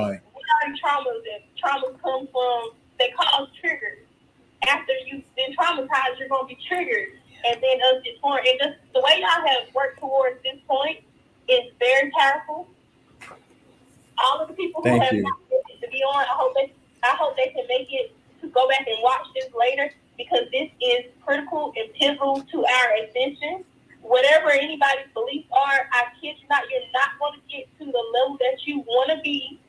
traumas come from, they cause triggers. After you've been traumatized, you're going to be triggered, and then us get torn. And just the way y'all have worked towards this point is very powerful. All of the people who have to be on, I hope they can make it to go back and watch this later, because this is critical and pivotal to our ascension. whatever anybody's beliefs are, I kid you not, you're not going to get to the level that you want to be,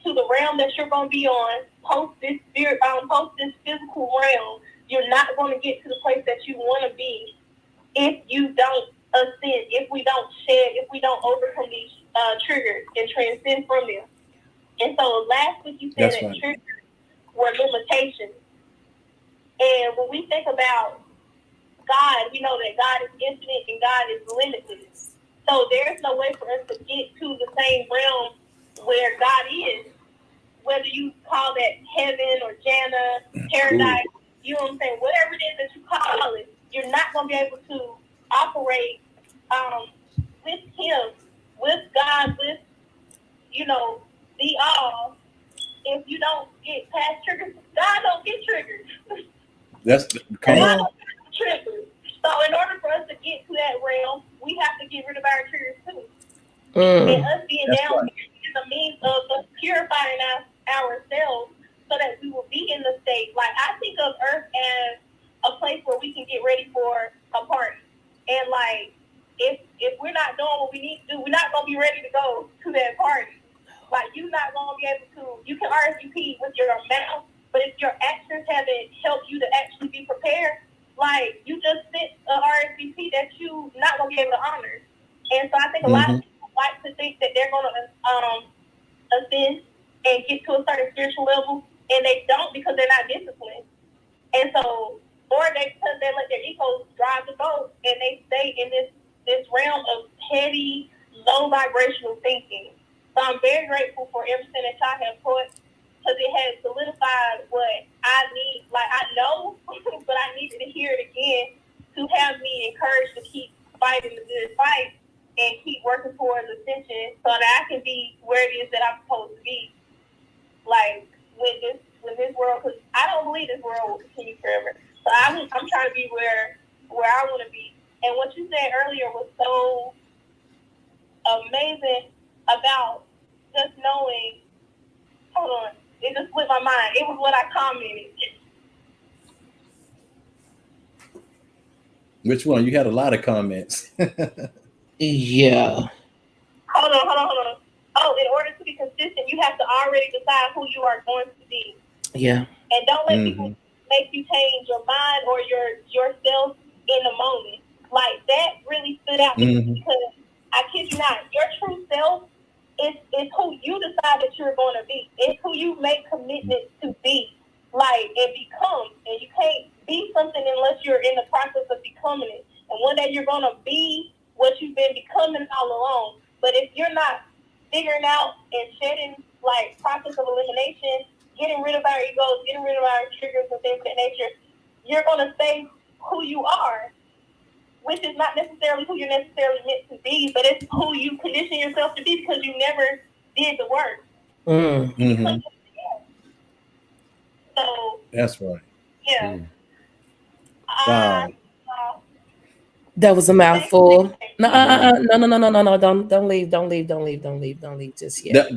to the realm that you're going to be on, post this physical realm. You're not going to get to the place that you want to be if you don't ascend, if we don't shed, if we don't overcome these triggers and transcend from them. And so last week you said that triggers were limitations. And when we think about God, we know that God is infinite and God is limitless. So there's no way for us to get to the same realm where God is, whether you call that heaven or Jannah, paradise, you know what I'm saying, whatever it is that you call it, you're not going to be able to operate with Him, with God, with, you know, the all, if you don't get past triggers. God don't get triggered. That's come on. Triggers. So in order for us to get to that realm, we have to get rid of our triggers too. And us being down here is a means of us purifying ourselves so that we will be in the state. Like, I think of Earth as a place where we can get ready for a party. And like, if we're not doing what we need to do, we're not going to be ready to go to that party. Like, you're not going to be able to, you can RSVP with your mouth, but if your actions haven't helped you to actually be prepared, like, you just sent an RSVP that you not going to be able to honor. And so I think a lot of people like to think that they're going to ascend and get to a certain spiritual level, and they don't because they're not disciplined. And so, or because they let their egos drive the boat and they stay in this realm of petty, low vibrational thinking. So I'm very grateful for everything that y'all have put, because it has solidified what I need. Like, I know, but I needed to hear it again to have me encouraged to keep fighting the good fight and keep working towards ascension so that I can be where it is that I'm supposed to be. Like, with this world, because I don't believe this world will continue forever. So I'm trying to be where I want to be. And what you said earlier was so amazing about just knowing. Hold on, it just slipped my mind. It was what I commented. Which one? You had a lot of comments. Yeah. Hold on. Oh, in order to be consistent, you have to already decide who you are going to be. Yeah. And don't let people make you change your mind or yourself in the moment. Like, that really stood out to me because I kid you not, your true self is who you decide that you're going to be. It's who you make commitments to be, like, and become. And you can't be something unless you're in the process of becoming it. And one day you're going to be what you've been becoming all along. But if you're not figuring out and shedding, like, process of elimination, getting rid of our egos, getting rid of our triggers and things of that nature, you're going to stay who you are, which is not necessarily who you're necessarily meant to be, but it's who you condition yourself to be because you never did the work. So that's right. Yeah. Wow. That was a mouthful. No. Don't leave just yet.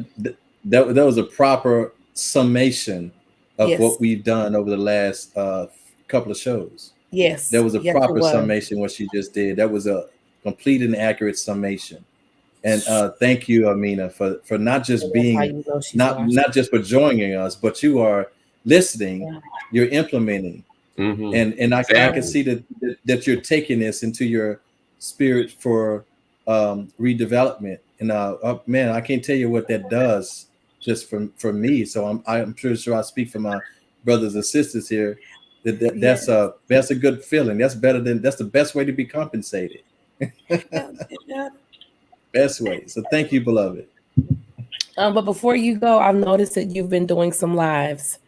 That was a proper summation of what we've done over the last couple of shows. Yes. That was a proper summation what she just did. That was a complete and accurate summation. And thank you, Amina, for not just being not just for joining us, but you are listening, you're implementing. And I can see that you're taking this into your spirit for redevelopment. And man, I can't tell you what that does just for me. So I'm sure I speak for my brothers and sisters here. That's a good feeling. That's the best way to be compensated. Best way. So thank you, beloved. But before you go, I've noticed that you've been doing some lives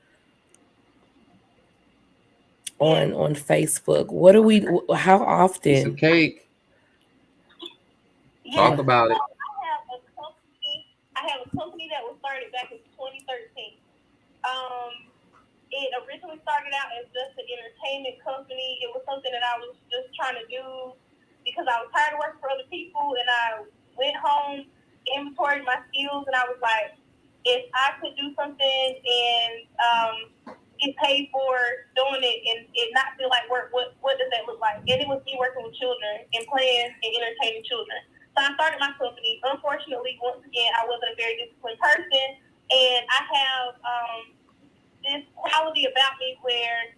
on Facebook. How often? Piece of cake. Talk about it. I have a company that was started back in 2013. It originally started out as just an entertainment company. It was something that I was just trying to do because I was tired of working for other people, and I went home, inventoried my skills, and I was like, if I could do something and get paid for doing it and it not feel like work, what does that look like? And it was me working with children and playing and entertaining children. So I started my company. Unfortunately, once again, I wasn't a very disciplined person, and I have this quality about me where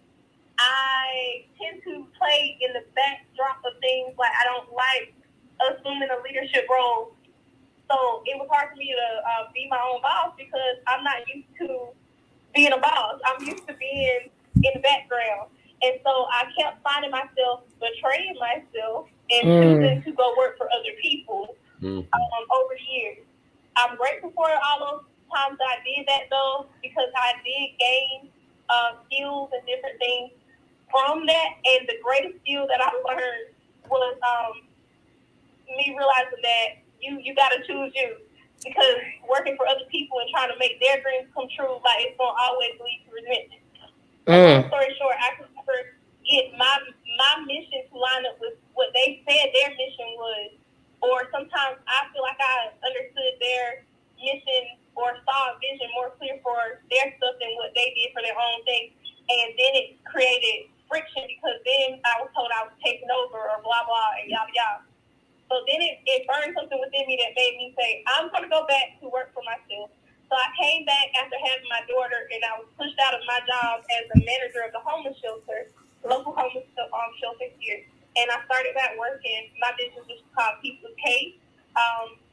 I tend to play in the backdrop of things. Like, I don't like assuming a leadership role. So it was hard for me to be my own boss because I'm not used to being a boss. I'm used to being in the background. And so I kept finding myself betraying myself and choosing to go work for other people over the years. I'm grateful for all those times that I did that, though, because I did gain skills and different things from that. And the greatest skill that I learned was me realizing that you got to choose you. Because working for other people and trying to make their dreams come true, like, it's going to always lead to resentment. Long story short, I could never get my mission to line up with what they said their mission was. Or sometimes I feel like I understood their mission or saw a vision more clear for their stuff than what they did for their own thing. And then it created friction because then I was told I was taking over or blah, blah, and yada, yada. So then it burned something within me that made me say, I'm going to go back to work for myself. So I came back after having my daughter, and I was pushed out of my job as a manager of the homeless shelter, local homeless shelter here. And I started back working. My business was called Piece of Cake.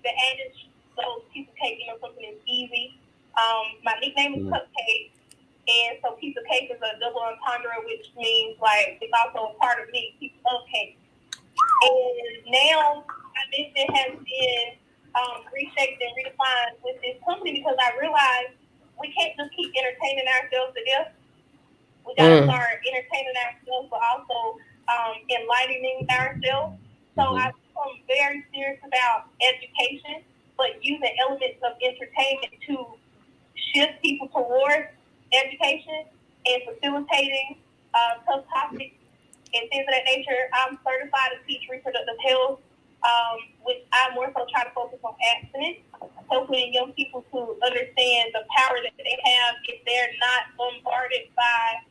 The adage, so Piece of Cake, something is easy. My nickname is Cupcake. And so Piece of Cake is a double entendre, which means, like, it's also a part of me, piece of cake. And now my mission has been reshaped and redefined with this company because I realized we can't just keep entertaining ourselves to death. We got to start entertaining ourselves, but also enlightening ourselves. So I've become very serious about education, but using elements of entertainment to shift people towards education and facilitating tough topics and things of that nature. I'm certified to teach reproductive health, which I more so try to focus on abstinence, helping young people to understand the power that they have if they're not bombarded by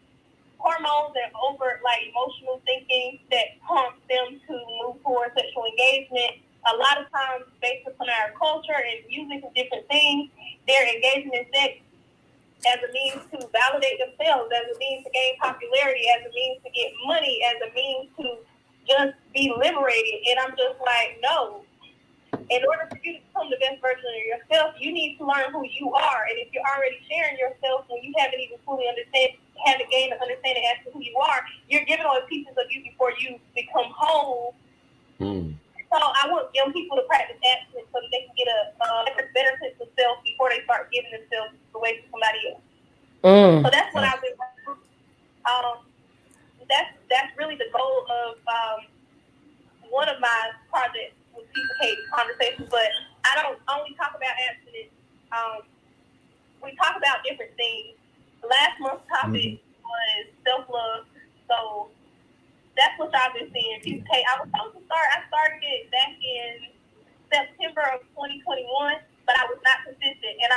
hormones and over emotional thinking that prompts them to move towards sexual engagement. A lot of times, based upon our culture and music and different things, they're engaging in sex as a means to validate themselves, as a means to gain popularity, as a means to get money, as a means to just be liberated. And I'm just like, no. In order for you to become the best version of yourself, you need to learn who you are. And if you're already sharing yourself when you haven't even fully haven't gained an understanding as to who you are, you're giving away pieces of you before you become whole. So I want young people to practice abstinence so that they can get a better sense of self before they start giving themselves away to somebody else. So that's what I've been working on. That's really the goal of one of my projects with Piece of Cake Conversations. But I don't only talk about abstinence. We talk about different things. Last month's topic was self-love. So that's what I've been seeing. Piece of Cake. I started it back in September of 2021, but I was not consistent. And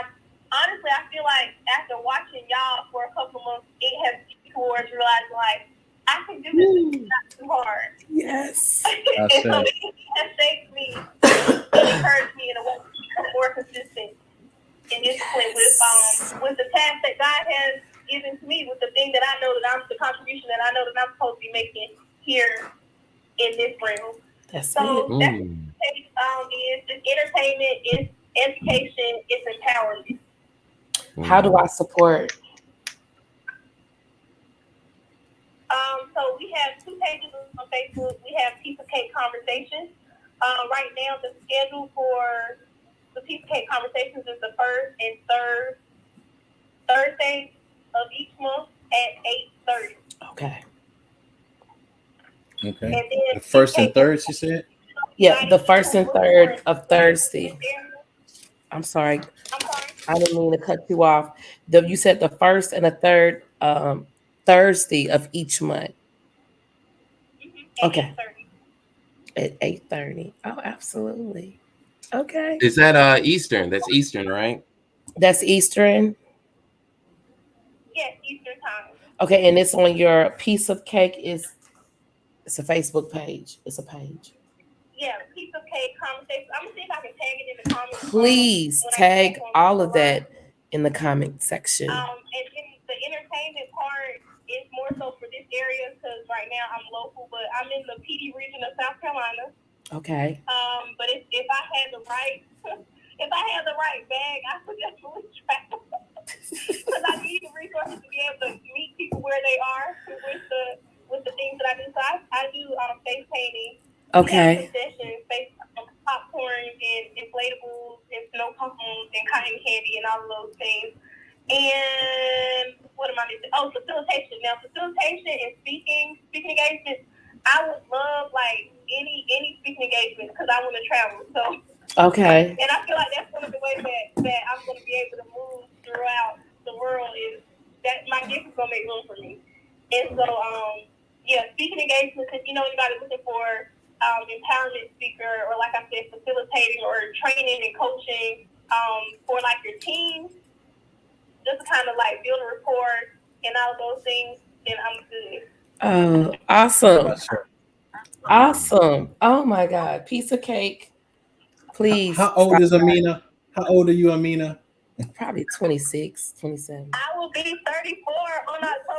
honestly, I feel like after watching y'all for a couple months, it has towards realizing, like, I can do this. It's not too hard. Yes. And so it has shaped me and encouraged me in a way to become more consistent and disciplined with the task that God has given to me, with the thing that I know that the contribution that I know that I'm supposed to be making here in this realm. That's what it's entertainment, it's education, it's empowerment. How do I support? So we have 2 pages on Facebook. We have Piece of Cake Conversations. Right now, the schedule for the Piece of Cake Conversations is the first and third Thursdays of each month at 8:30. Okay. And then the first and third, she said? Yeah, the first and third of Thursday. I'm sorry. I didn't mean to cut you off. You said the first and the third Thursday of each month. Okay. At 8:30. Oh, absolutely. Okay. Is that Eastern? That's Eastern, right? That's Eastern. Yes, Eastern time. Okay, and it's on your piece of cake. It's a Facebook page. It's a page. Yeah, piece of cake conversation. I'm gonna see if I can tag it in the comments. Please when I get tag back on all the of line. that in the comment section. And then the entertainment part is more so for this area because right now I'm local, but I'm in the PD region of South Carolina. Okay. But if I had the right bag, I would definitely travel because I need the resources to be able to meet people where they are with the things that I do. So I do face painting. Okay. Sessions, face popcorn and inflatables and snow cones and cotton candy and all of those things. And what am I missing? Oh, facilitation. Now, facilitation and speaking engagements. I would love like any speaking engagements because I want to travel. So okay. And I feel like that's one of the ways that I'm going to be able to move throughout the world is that my gift is going to make room for me. And so, speaking engagements. If you know anybody looking for empowerment speaker or like I said, facilitating or training and coaching for like your team, just to kind of like build a rapport and all those things, then I'm good. Oh, awesome. Awesome. Oh my God. Piece of cake. Please. How old is Amina? How old are you, Amina? Probably 26, 27. I will be 34 on October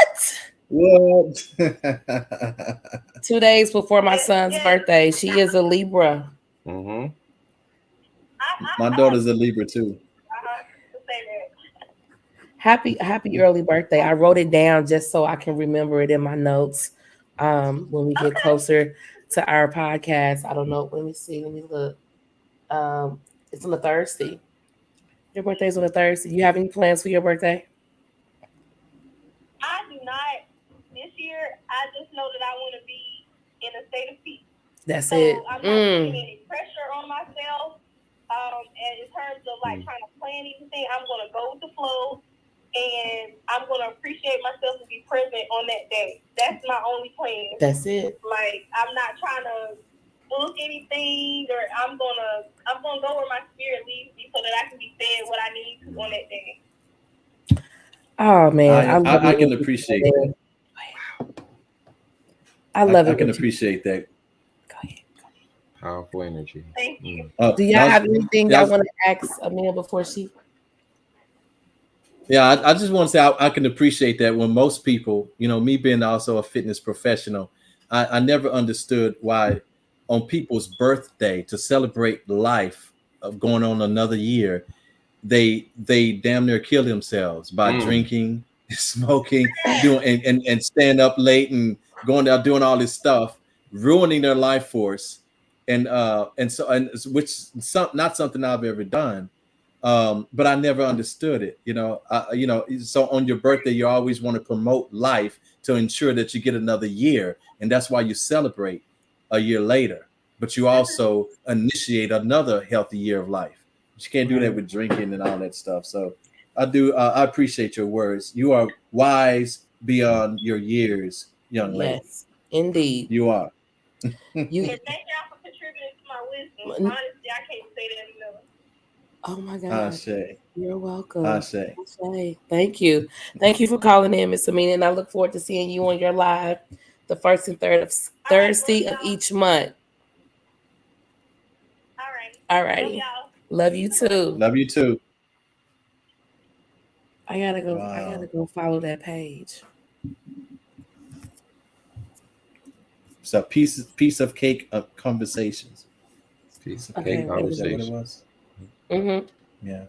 20th. What? 2 What? days before my son's birthday. She is a Libra. Mm-hmm. My daughter's a Libra too. Happy early birthday. I wrote it down just so I can remember it in my notes when we get closer to our podcast. I don't know. Let me see. Let me look. It's on a Thursday. Your birthday's on a Thursday. You have any plans for your birthday? I do not. This year, I just know that I want to be in a state of peace. That's so it. I'm not putting any pressure on myself. And in terms of like trying to plan anything, I'm going to go with the flow. And I'm going to appreciate myself and be present on that day. That's my only plan. That's it. Like, I'm not trying to book anything, or I'm gonna go where my spirit leads me so that I can be fed what I need to on that day. Oh man, I can appreciate that. I love it. I can appreciate that. Go ahead. Powerful energy. Thank you. Do y'all have anything y'all want to ask Amina before she? Yeah, I just want to say I can appreciate that when most people, me being also a fitness professional, I never understood why on people's birthday to celebrate life of going on another year, they damn near kill themselves by drinking, smoking, doing and staying up late and going out doing all this stuff, ruining their life force, and which not something I've ever done. But I never understood it, so on your birthday, you always want to promote life to ensure that you get another year. And that's why you celebrate a year later, but you also initiate another healthy year of life. But you can't do that with drinking and all that stuff. So I appreciate your words. You are wise beyond your years, young lady. Yes, indeed. You are. Thank y'all for contributing to my wisdom. Honestly, I can't say that enough. Oh my God. Ashe. You're welcome. Ashe. Thank you. Thank you for calling in, Miss Amina. And I look forward to seeing you on your live the first and third of Thursday of each month. All righty. Love you too. Love you too. I gotta go. Wow. I gotta go follow that page. So piece of cake of conversations. Piece of cake conversation. Is that what it was? Mm-hmm. Yeah.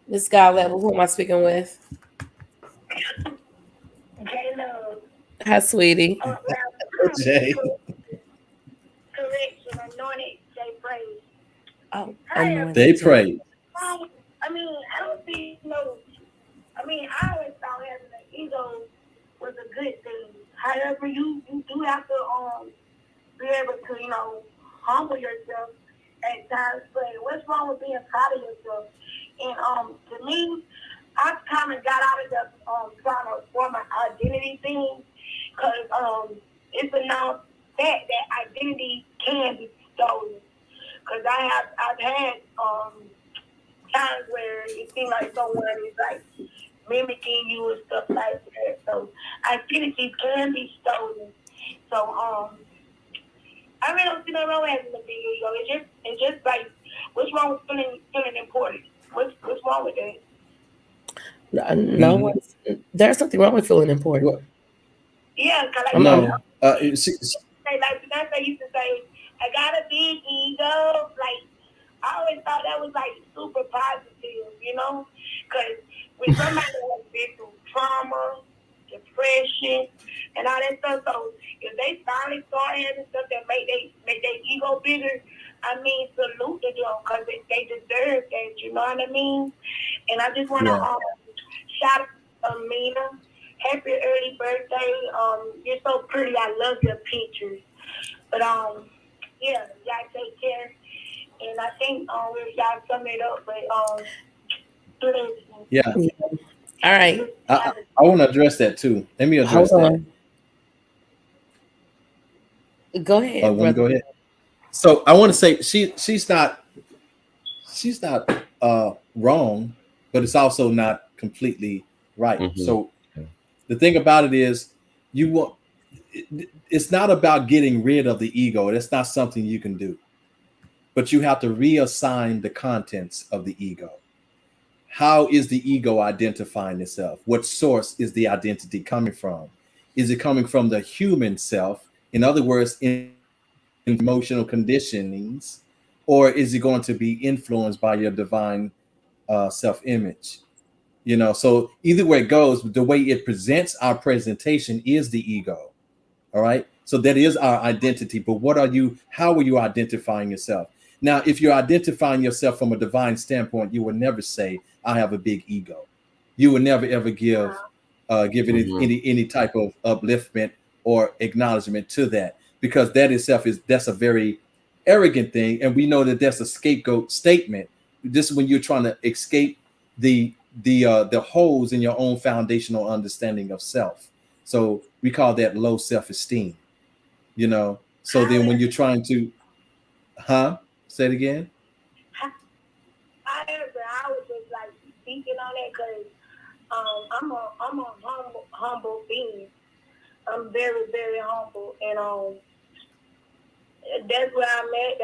This guy level. Who am I speaking with? J-Love. Hi, sweetie. Jay. Correction, anointed Jay Praise. Oh, they pray. I don't see I always thought having an ego was a good thing. However, you do have to be able to, humble yourself at times. But what's wrong with being proud of yourself? And to me, I kind of got out of the trying to form an identity thing because it's a known fact that identity can be stolen. Because I've had times where it seems like someone is like mimicking you and stuff like that. So identities can be stolen. So I really don't see no wrong with having a big ego. It's just like, what's wrong with feeling important? What's wrong with that? No one's. There's something wrong with feeling important. Well, Yeah, cause like no, like Beyonce used to say, I got a big ego. Like I always thought that was like super positive, you know? Because when somebody has been through trauma, depression, and all that stuff, so if they finally start having stuff that make their ego bigger, I mean, salute to them because they deserve that, you know what I mean? And I just want to shout out Amina. Happy early birthday. You're so pretty. I love your pictures. But yeah, y'all take care. And I think y'all sum it up, but yeah. All right. I want to address that too. Let me address Hold that. on. Go ahead, brother. Go ahead. So I want to say she's not wrong, but it's also not completely right. So the thing about it is, it's not about getting rid of the ego. That's not something you can do, but you have to reassign the contents of the ego. How is the ego identifying itself? What source is the identity coming from? Is it coming from the human self? In other words, in emotional conditionings, or is it going to be influenced by your divine self-image? You know, so either way it goes, the way it presents our presentation is the ego. All right. So that is our identity. But how are you identifying yourself? Now, if you're identifying yourself from a divine standpoint, you will never say, I have a big ego. You will never ever give it any type of upliftment or acknowledgement to that, because that itself that's a very arrogant thing. And we know that that's a scapegoat statement. This is when you're trying to escape the holes in your own foundational understanding of self. So we call that low self-esteem, you know. So then when you're trying to say it again. I was just like speaking on that because I'm a humble being. I'm very, very humble, and that's where I'm at.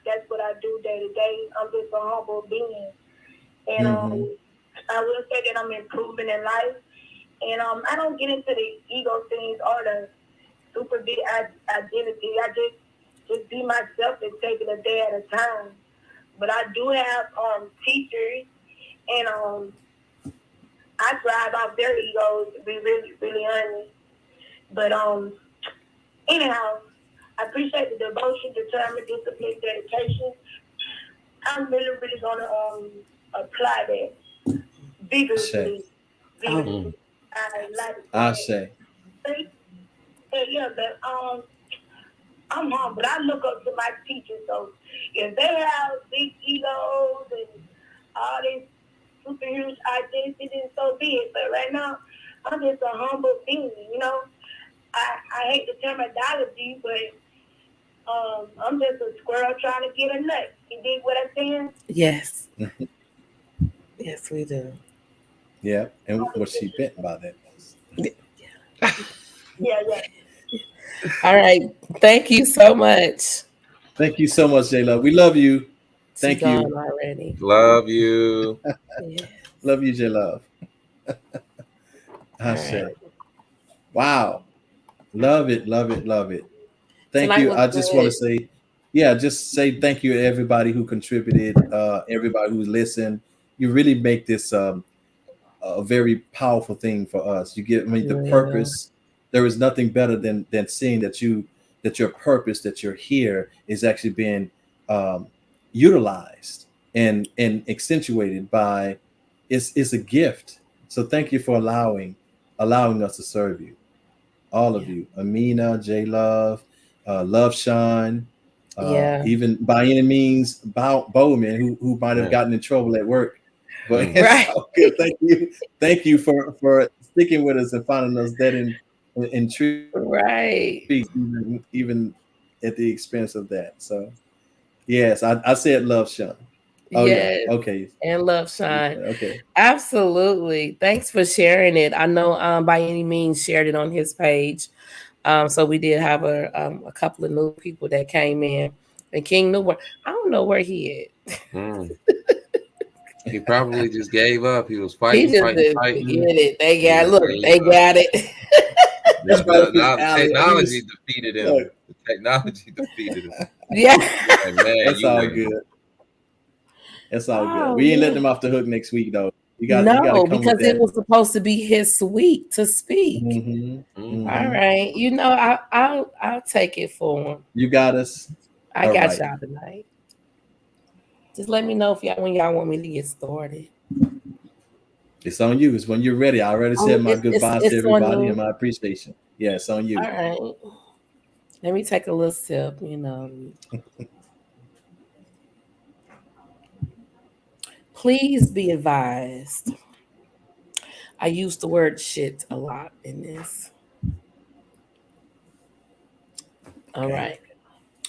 That's what I do day to day. I'm just a humble being, and I will say that I'm improving in life, and I don't get into the ego things or the super big identity. I just be myself and take it a day at a time. But I do have teachers, and I thrive off their egos, to be really, really honest. But anyhow, I appreciate the devotion, determined, discipline, dedication. I'm really, really gonna apply that vigorously. I say. Yeah, but I'm humble, but I look up to my teachers. So if they have big egos and all this super huge identity, then so be it. But right now, I'm just a humble being, you know. I hate the terminology, but I'm just a squirrel trying to get a nut. You dig what I'm saying? Yes. Yes, we do. Yeah, and what she meant by that was. Yeah. All right. Thank you so much. Thank you so much, J-Love. We love you. Thank you. Already. Love you. Yes. Love you, J-Love. I say. Wow. Love it, love it, love it. Thank you. I just want to say, just say thank you to everybody who contributed, everybody who listened. You really make this a very powerful thing for us. You get the purpose. There is nothing better than seeing that your purpose, that you're here, is actually being utilized and accentuated by it's a gift. So thank you for allowing us to serve you. All of you, Amina, J-Love, Love Shine, even by any means Bowman, who might have gotten in trouble at work. But it's so good. Thank you for sticking with us and finding us that intrigued, even at the expense of that. So yes, I said Love Shine. Oh yeah. Yes. Okay. And Love Shine. Okay. Absolutely. Thanks for sharing it. I know by any means shared it on his page. So we did have a couple of new people that came in. And King Newborn, I don't know where he at. He probably just gave up. He was He fighting. just didn't forget it. They got they got it. That's right up his Now the alley. technology defeated him. Look. The technology defeated him. Yeah. And man, That's you all win. good. That's all Oh, good. We ain't letting man. him off the hook next week though. You got to No, come because with that. it was supposed to be his week to speak. Mm-hmm. All right. You know, I'll take it for him. You got us. I All got right. y'all tonight. Just let me know if when y'all want me to get started. It's on you. It's when you're ready. I already said my goodbyes to everybody and my appreciation. Yeah, it's on you. All right. Let me take a little sip, you know. Please be advised. I use the word shit a lot in this. All right.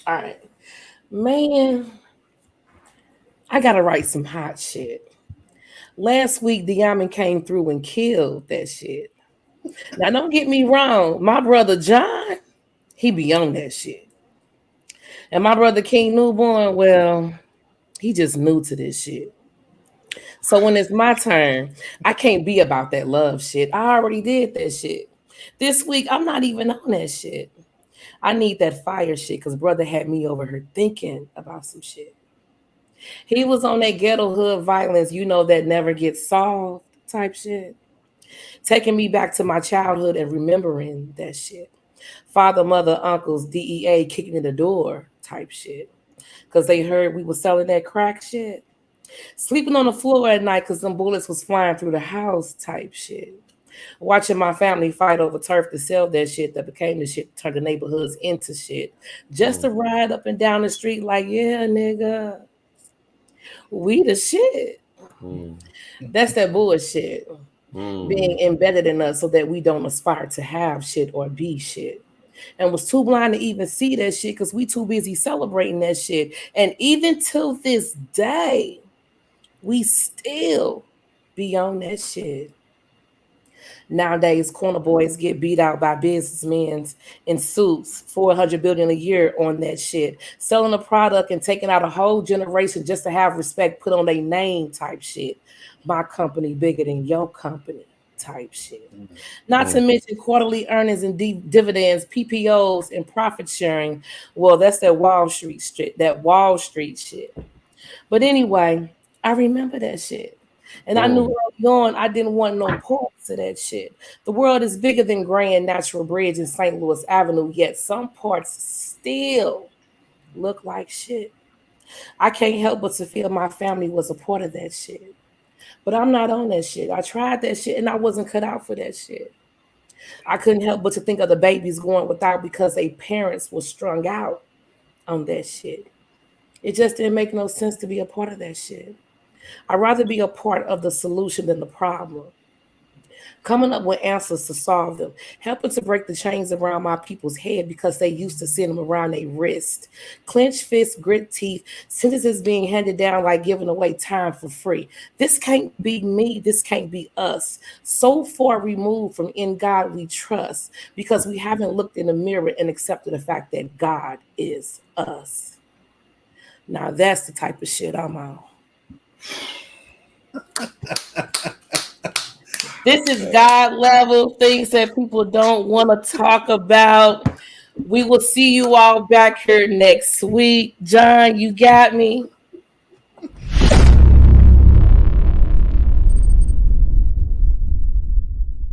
All right. Man, I got to write some hot shit. Last week, Diamond came through and killed that shit. Now, don't get me wrong. My brother John, he be on that shit. And my brother King Newborn, well, he just new to this shit. So when it's my turn, I can't be about that love shit. I already did that shit. This week, I'm not even on that shit. I need that fire shit because brother had me over here thinking about some shit. He was on that ghetto hood violence, you know, that never gets solved type shit. Taking me back to my childhood and remembering that shit. Father, mother, uncles, DEA kicking in the door type shit. Because they heard we were selling that crack shit. Sleeping on the floor at night because some bullets was flying through the house type shit. Watching my family fight over turf to sell that shit that became the shit, turn the neighborhoods into shit. Just to ride up and down the street like, yeah, nigga, we the shit. That's that bullshit. Being embedded in us so that we don't aspire to have shit or be shit. And was too blind to even see that shit because we too busy celebrating that shit. And even till this day, we still be on that shit. Nowadays, corner boys get beat out by businessmen in suits, $400 billion a year on that shit, selling a product and taking out a whole generation just to have respect put on their name type shit. My company bigger than your company type shit. Not to mention quarterly earnings and dividends, PPOs, and profit sharing. Well, that's that Wall Street shit. But anyway, I remember that shit. And I knew early on I didn't want no parts of that shit. The world is bigger than Grand Natural Bridge and St. Louis Avenue, yet some parts still look like shit. I can't help but to feel my family was a part of that shit. But I'm not on that shit. I tried that shit and I wasn't cut out for that shit. I couldn't help but to think of the babies going without because their parents were strung out on that shit. It just didn't make no sense to be a part of that shit. I'd rather be a part of the solution than the problem. Coming up with answers to solve them, helping to break the chains around my people's head because they used to send them around their wrist. Clenched fists, grit teeth, sentences being handed down like giving away time for free. This can't be me. This can't be us. So far removed from in God we trust because we haven't looked in the mirror and accepted the fact that God is us. Now that's the type of shit I'm on. This is God level things that people don't want to talk about. We will see you all back here next week. John, you got me.